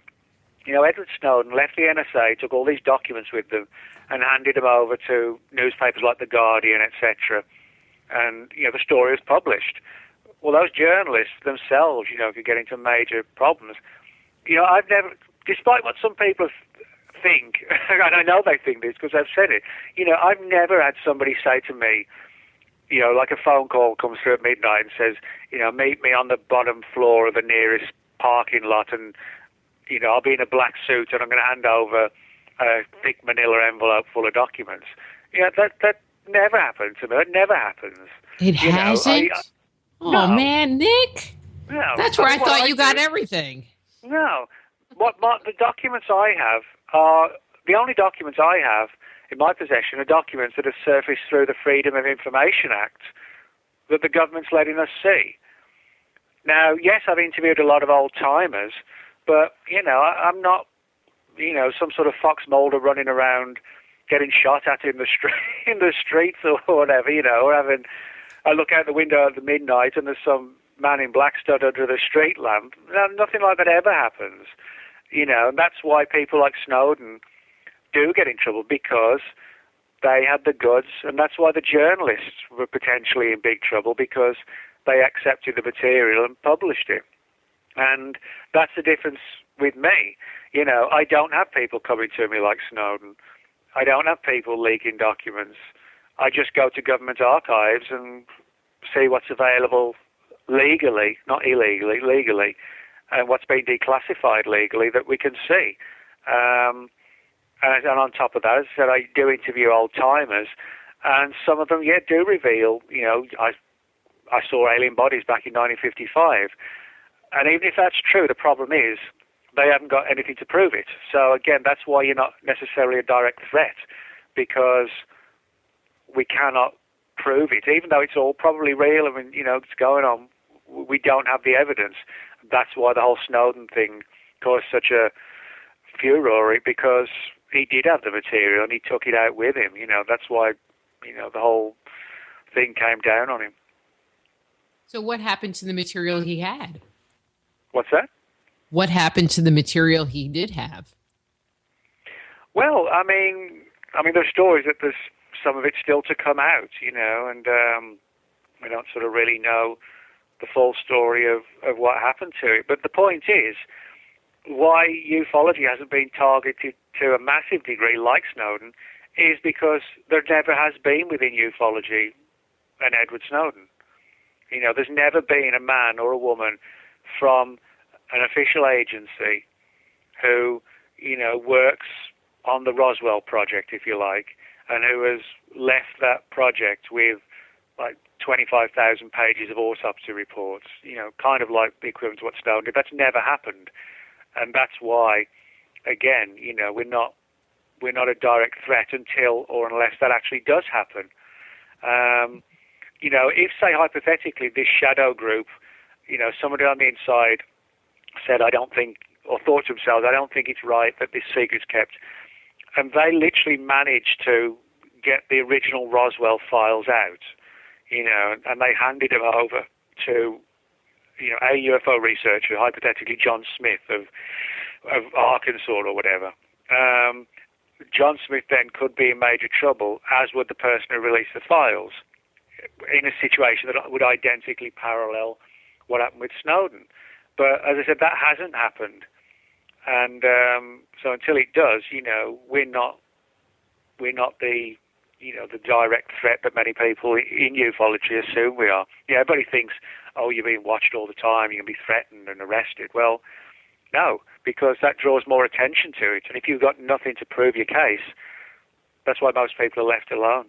Edward Snowden left the NSA, took all these documents with them, and handed them over to newspapers like The Guardian, etc. And, the story was published. Well, those journalists themselves, could get into major problems. I've never, despite what some people think, and I know they think this because I've said it, I've never had somebody say to me, like a phone call comes through at midnight and says, meet me on the bottom floor of the nearest parking lot and, I'll be in a black suit and I'm going to hand over a thick manila envelope full of documents. That never happened to me. It never happens. It hasn't? No. Man, Nick. No. That's where I thought you got everything. No. The documents I have are, the only documents I have in my possession are documents that have surfaced through the Freedom of Information Act that the government's letting us see. Now, yes, I've interviewed a lot of old-timers, but, I'm not, some sort of Fox Mulder running around getting shot at in the streets or whatever, or having, I look out the window at the midnight and there's some man in black stood under the street lamp. No, nothing like that ever happens, and that's why people like Snowden do get in trouble, because they had the goods, and that's why the journalists were potentially in big trouble, because they accepted the material and published it. And that's the difference with me. I don't have people coming to me like Snowden. I don't have people leaking documents. I just go to government archives and see what's available legally, not illegally, legally, and what's been declassified legally that we can see. And on top of that, as I said, I do interview old-timers, and some of them, do reveal, I saw alien bodies back in 1955. And even if that's true, the problem is they haven't got anything to prove it. So again, that's why you're not necessarily a direct threat, because we cannot prove it. Even though it's all probably real, it's going on, we don't have the evidence. That's why the whole Snowden thing caused such a furore, because he did have the material and he took it out with him. That's why, the whole thing came down on him. So what happened to the material he had? What's that? What happened to the material he did have? Well, there's stories that there's some of it still to come out, and we don't sort of really know the full story of what happened to it. But the point is, why ufology hasn't been targeted to a massive degree like Snowden is because there never has been within ufology an Edward Snowden. There's never been a man or a woman from an official agency who, works on the Roswell project, if you like, and who has left that project with like 25,000 pages of autopsy reports, kind of like the equivalent to what Snowden did. That's never happened. And that's why, again, we're not a direct threat until or unless that actually does happen. If, say, hypothetically, this shadow group, somebody on the inside said, I don't think, or thought to themselves, I don't think it's right that this secret's kept, and they literally managed to get the original Roswell files out, and they handed them over to, a UFO researcher, hypothetically John Smith of Arkansas or whatever. John Smith then could be in major trouble, as would the person who released the files, in a situation that would identically parallel what happened with Snowden. But as I said, that hasn't happened. And so until it does, we're not the the direct threat that many people in ufology assume we are. Everybody thinks, oh, you're being watched all the time, you're going to be threatened and arrested. Well, no, because that draws more attention to it. And if you've got nothing to prove your case, that's why most people are left alone.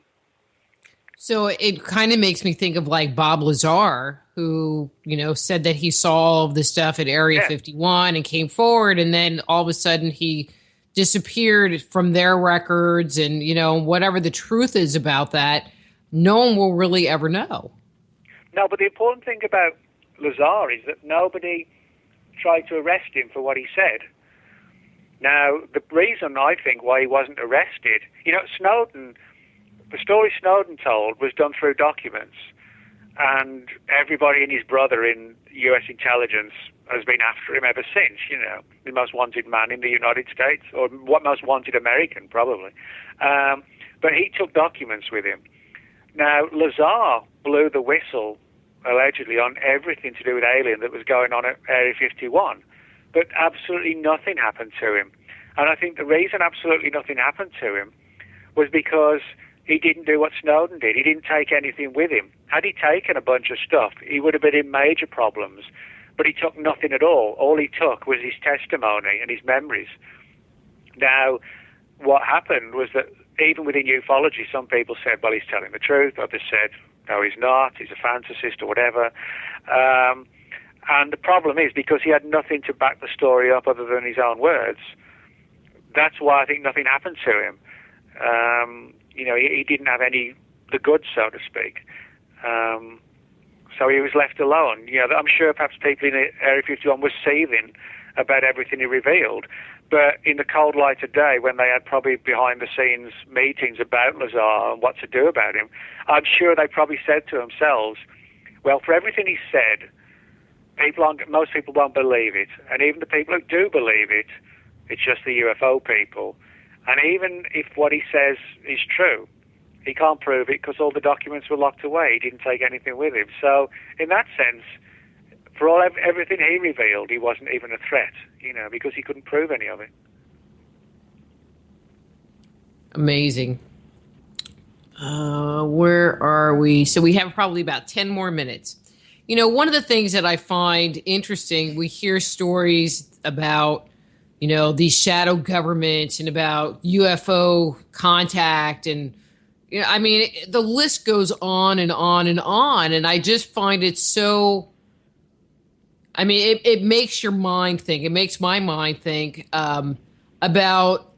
So it kind of makes me think of like Bob Lazar, who, said that he saw all of this stuff at Area 51 and came forward, and then all of a sudden he disappeared from their records, and, whatever the truth is about that, no one will really ever know. No, but the important thing about Lazar is that nobody tried to arrest him for what he said. Now, the reason I think why he wasn't arrested, Snowden, the story Snowden told was done through documents, and everybody and his brother in U.S. intelligence has been after him ever since, the most wanted man in the United States, or what most wanted American, probably. But he took documents with him. Now, Lazar blew the whistle, allegedly, on everything to do with alien that was going on at Area 51. But absolutely nothing happened to him. And I think the reason absolutely nothing happened to him was because he didn't do what Snowden did. He didn't take anything with him. Had he taken a bunch of stuff, he would have been in major problems. But he took nothing at all. All he took was his testimony and his memories. Now, what happened was that even within ufology, some people said, well, he's telling the truth. Others said, no, he's not. He's a fantasist or whatever. And the problem is, because he had nothing to back the story up other than his own words, that's why I think nothing happened to him. He didn't have the goods, so to speak. So he was left alone. I'm sure perhaps people in Area 51 were seething about everything he revealed. But in the cold light of day, when they had probably behind-the-scenes meetings about Lazar and what to do about him, I'm sure they probably said to themselves, well, for everything he said, most people won't believe it. And even the people who do believe it, it's just the UFO people. And even if what he says is true, he can't prove it because all the documents were locked away. He didn't take anything with him. So in that sense, for everything he revealed, he wasn't even a threat, because he couldn't prove any of it. Amazing. Where are we? So we have probably about 10 more minutes. One of the things that I find interesting, we hear stories about, these shadow governments and about UFO contact. And, the list goes on and on and on. And I just find it so, it makes your mind think. It makes my mind think about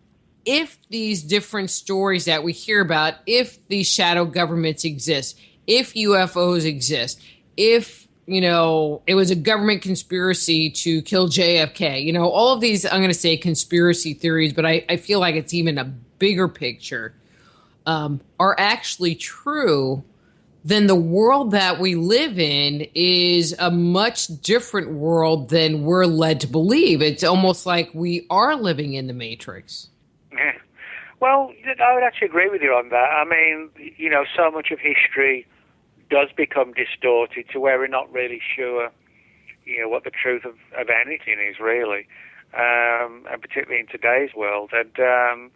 if these different stories that we hear about, if these shadow governments exist, if UFOs exist, if, it was a government conspiracy to kill JFK, all of these, I'm going to say conspiracy theories, but I feel like it's even a bigger picture, are actually true, then the world that we live in is a much different world than we're led to believe. It's almost like we are living in the Matrix. Yeah. Well, I would actually agree with you on that. So much of history does become distorted to where we're not really sure, what the truth of anything is really, and particularly in today's world. And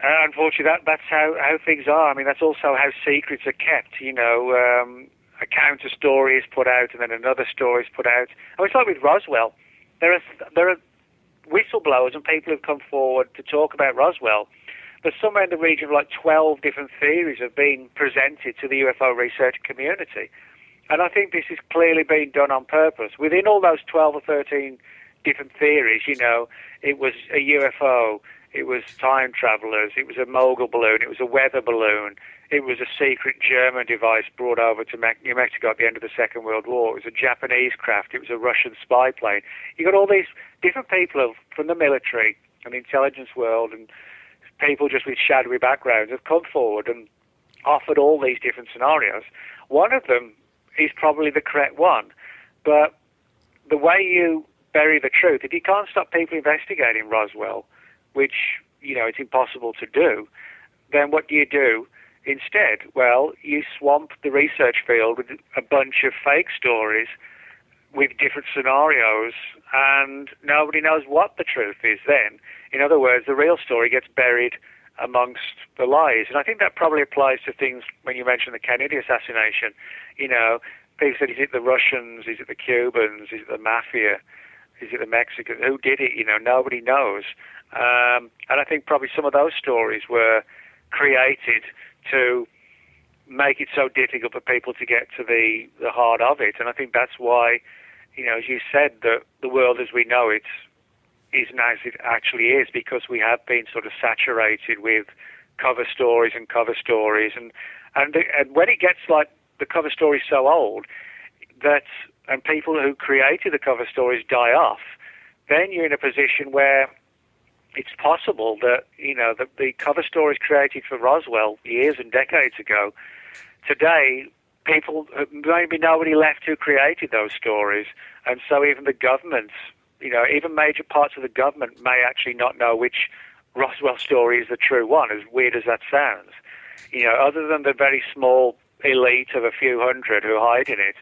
unfortunately, that's how things are. That's also how secrets are kept. A counter story is put out, and then another story is put out. It's like with Roswell. There are whistleblowers and people who've come forward to talk about Roswell. There's somewhere in the region of 12 different theories have been presented to the UFO research community. And I think this is clearly being done on purpose. Within all those 12 or 13 different theories, it was a UFO, it was time travelers, it was a mogul balloon, it was a weather balloon, it was a secret German device brought over to New Mexico at the end of the Second World War, it was a Japanese craft, it was a Russian spy plane. You got all these different people from the military and the intelligence world and people just with shadowy backgrounds have come forward and offered all these different scenarios. One of them is probably the correct one, but the way you bury the truth, if you can't stop people investigating Roswell, which, it's impossible to do, then what do you do instead? Well, you swamp the research field with a bunch of fake stories with different scenarios, and nobody knows what the truth is then. In other words, the real story gets buried amongst the lies. And I think that probably applies to things when you mentioned the Kennedy assassination. People said, is it the Russians? Is it the Cubans? Is it the mafia? Is it the Mexicans? Who did it? Nobody knows. And I think probably some of those stories were created to make it so difficult for people to get to the heart of it. And I think that's why, as you said, the world as we know it isn't as it actually is, because we have been sort of saturated with cover stories. And when it gets like the cover story so old, and people who created the cover stories die off, then you're in a position where it's possible that, that the cover stories created for Roswell years and decades ago, today, maybe nobody left who created those stories, and so even the governments, even major parts of the government may actually not know which Roswell story is the true one, as weird as that sounds. Other than the very small elite of a few hundred who hide in it,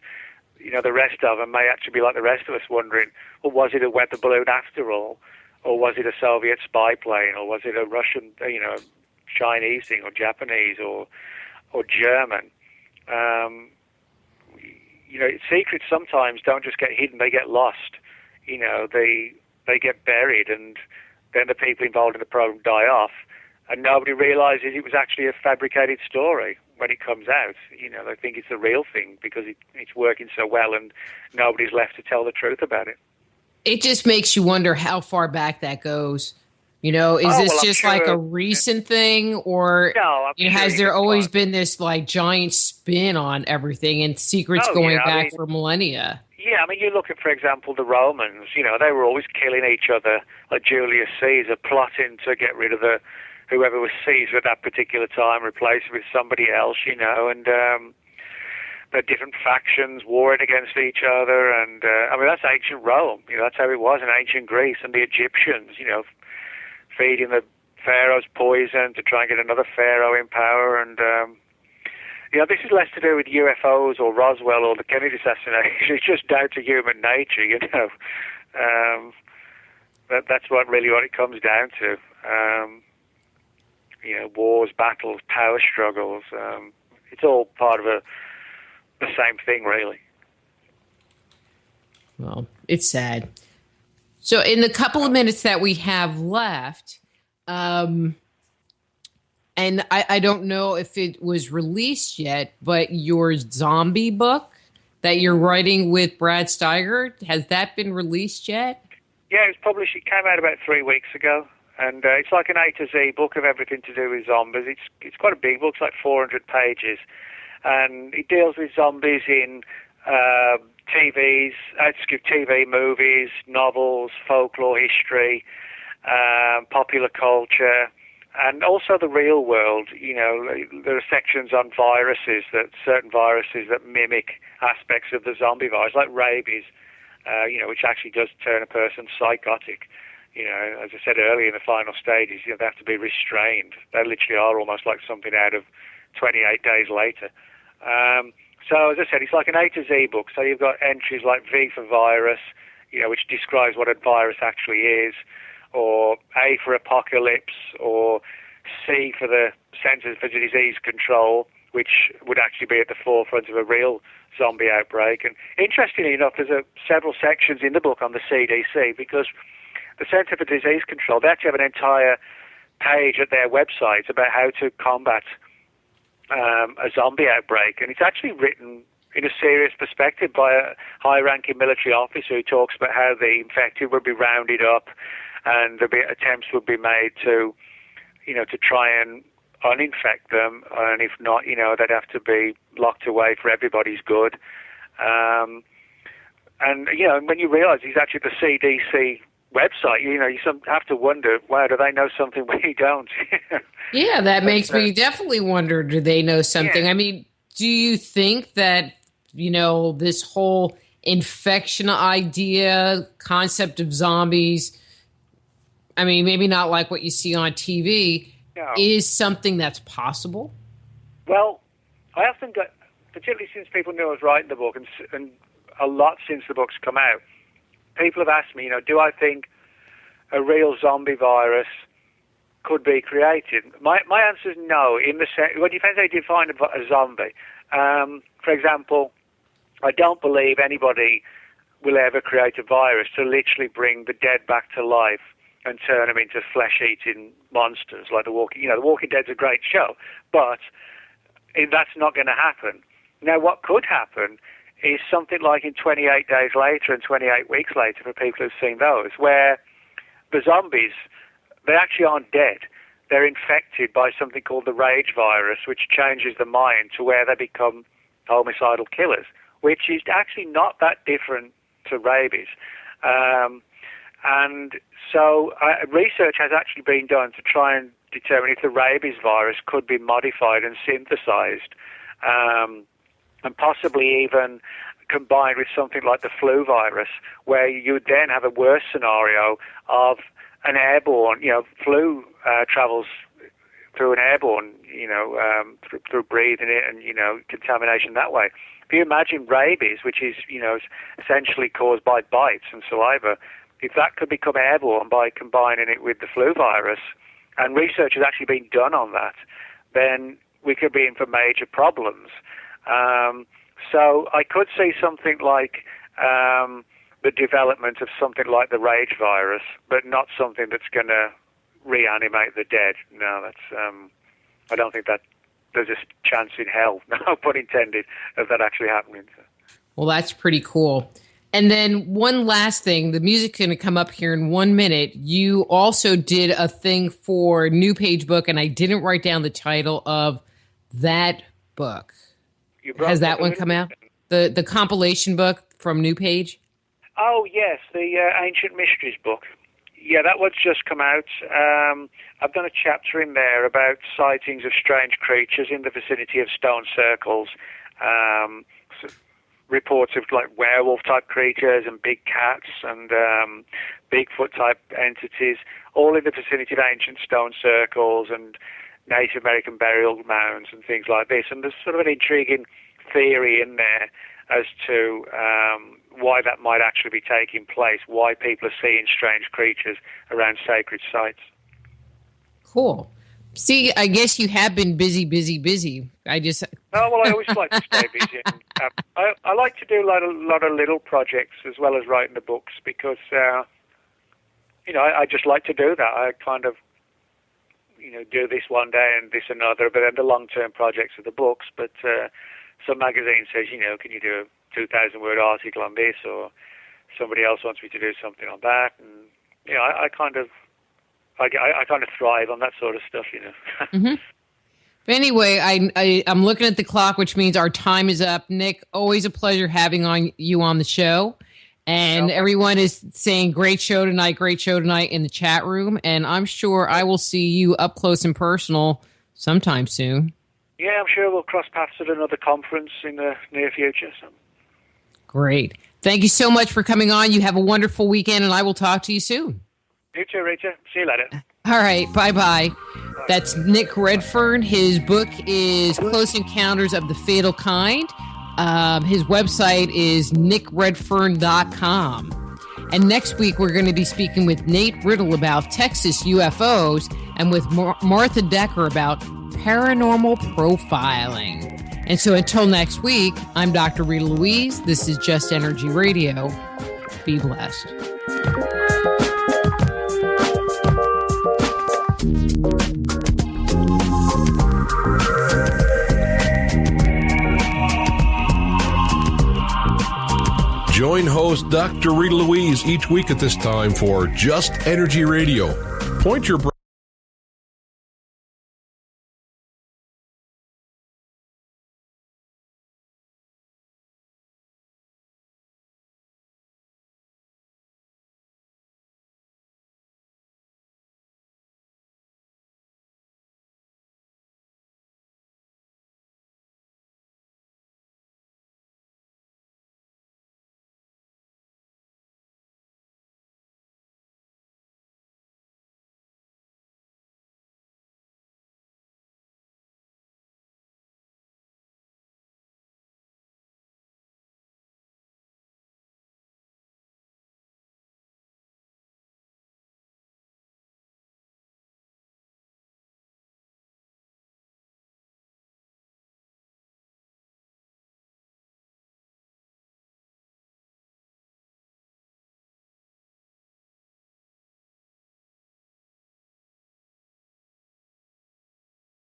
the rest of them may actually be like the rest of us wondering, well, was it a weather balloon after all? Or was it a Soviet spy plane? Or was it a Russian, Chinese thing, or Japanese, or German? Secrets sometimes don't just get hidden, they get lost. They get buried, and then the people involved in the program die off, and nobody realizes it was actually a fabricated story when it comes out. They think it's the real thing because it's working so well, and nobody's left to tell the truth about it. It just makes you wonder how far back that goes. Is this just like a recent thing, or has there always been this like giant spin on everything and secrets going back for millennia? Yeah, you look at, for example, the Romans. They were always killing each other, like Julius Caesar, plotting to get rid of whoever was Caesar at that particular time, replace it with somebody else. And the different factions warring against each other, and that's ancient Rome. That's how it was in ancient Greece, and the Egyptians. Feeding the pharaohs poison to try and get another pharaoh in power, and this is less to do with UFOs or Roswell or the Kennedy assassination. It's just down to human nature, That's what it comes down to. Wars, battles, power struggles. It's all part of the same thing, really. Well, it's sad. So in the couple of minutes that we have left, and I don't know if it was released yet, but your zombie book that you're writing with Brad Steiger, has that been released yet? Yeah, it was published. It came out about 3 weeks ago, and it's like an A to Z book of everything to do with zombies. It's quite a big book. It's like 400 pages, and it deals with zombies in TV, movies, novels, folklore, history, popular culture, and also the real world. There are sections on certain viruses that mimic aspects of the zombie virus, like rabies, which actually does turn a person psychotic. As I said earlier, in the final stages, they have to be restrained. They literally are almost like something out of 28 Days Later. So, as I said, it's like an A to Z book. So you've got entries like V for virus, which describes what a virus actually is, or A for apocalypse, or C for the Centers for Disease Control, which would actually be at the forefront of a real zombie outbreak. And interestingly enough, there's several sections in the book on the CDC, because the Center for Disease Control, they actually have an entire page at their website about how to combat a zombie outbreak, and it's actually written in a serious perspective by a high-ranking military officer who talks about how the infected would be rounded up, and attempts would be made to try and uninfect them, and if not, they'd have to be locked away for everybody's good. And when you realise he's actually the CDC website, you have to wonder, wow, do they know something we don't? Yeah, that makes me definitely wonder, do they know something? Yeah. Do you think that, this whole infection idea, concept of zombies, maybe not like what you see on TV, is something that's possible? Well, I often got, particularly since people knew I was writing the book, and a lot since the book's come out, people have asked me, do I think a real zombie virus could be created? My answer is no. Well, it depends how you define a zombie. For example, I don't believe anybody will ever create a virus to literally bring the dead back to life and turn them into flesh-eating monsters like The Walking. The Walking Dead's a great show, but that's not going to happen. Now, what could happen is something like in 28 Days Later and 28 Weeks Later, for people who've seen those, where the zombies, they actually aren't dead. They're infected by something called the rage virus, which changes the mind to where they become homicidal killers, which is actually not that different to rabies. And so research has actually been done to try and determine if the rabies virus could be modified and synthesized, and possibly even combined with something like the flu virus, where you would then have a worse scenario of an airborne, flu travels through an airborne, through breathing it and, contamination that way. If you imagine rabies, which is, essentially caused by bites and saliva, if that could become airborne by combining it with the flu virus, and research has actually been done on that, then we could be in for major problems. So I could see something like the development of something like the rage virus, but not something that's going to reanimate the dead. No, that's I don't think that there's a chance in hell, no pun intended, of that actually happening. Well, that's pretty cool. And then one last thing, the music's going to come up here in 1 minute. You also did a thing for New Page book, and I didn't write down the title of that book. Has that one come out? The compilation book from New Page? Oh, yes, the Ancient Mysteries book. Yeah, that one's just come out. I've done a chapter in there about sightings of strange creatures in the vicinity of stone circles, reports of like werewolf-type creatures and big cats and Bigfoot-type entities, all in the vicinity of ancient stone circles and Native American burial mounds and things like this. And there's sort of an intriguing theory in there as to why that might actually be taking place, why people are seeing strange creatures around sacred sites. Cool. See, I guess you have been busy. I always like to stay busy. And, I like to do a lot of little projects as well as writing the books because, I just like to do that. I kind of, do this one day and this another, but then the long-term projects are the books. But some magazine says, can you do a 2,000-word article on this, or somebody else wants me to do something on that, and I kind of thrive on that sort of stuff, Mm-hmm. But anyway, I'm looking at the clock, which means our time is up. Nick, always a pleasure having you on the show. And everyone is saying great show tonight in the chat room. And I'm sure I will see you up close and personal sometime soon. Yeah, I'm sure we'll cross paths at another conference in the near future. So. Great. Thank you so much for coming on. You have a wonderful weekend, and I will talk to you soon. You too, Rita. See you later. All right. Bye-bye. That's Nick Redfern. His book is Close Encounters of the Fatal Kind. His website is nickredfern.com. And next week, we're going to be speaking with Nate Riddle about Texas UFOs and with Martha Decker about paranormal profiling. And so until next week, I'm Dr. Rita Louise. This is Just Energy Radio. Be blessed. Join host Dr. Rita Louise each week at this time for Just Energy Radio. Point your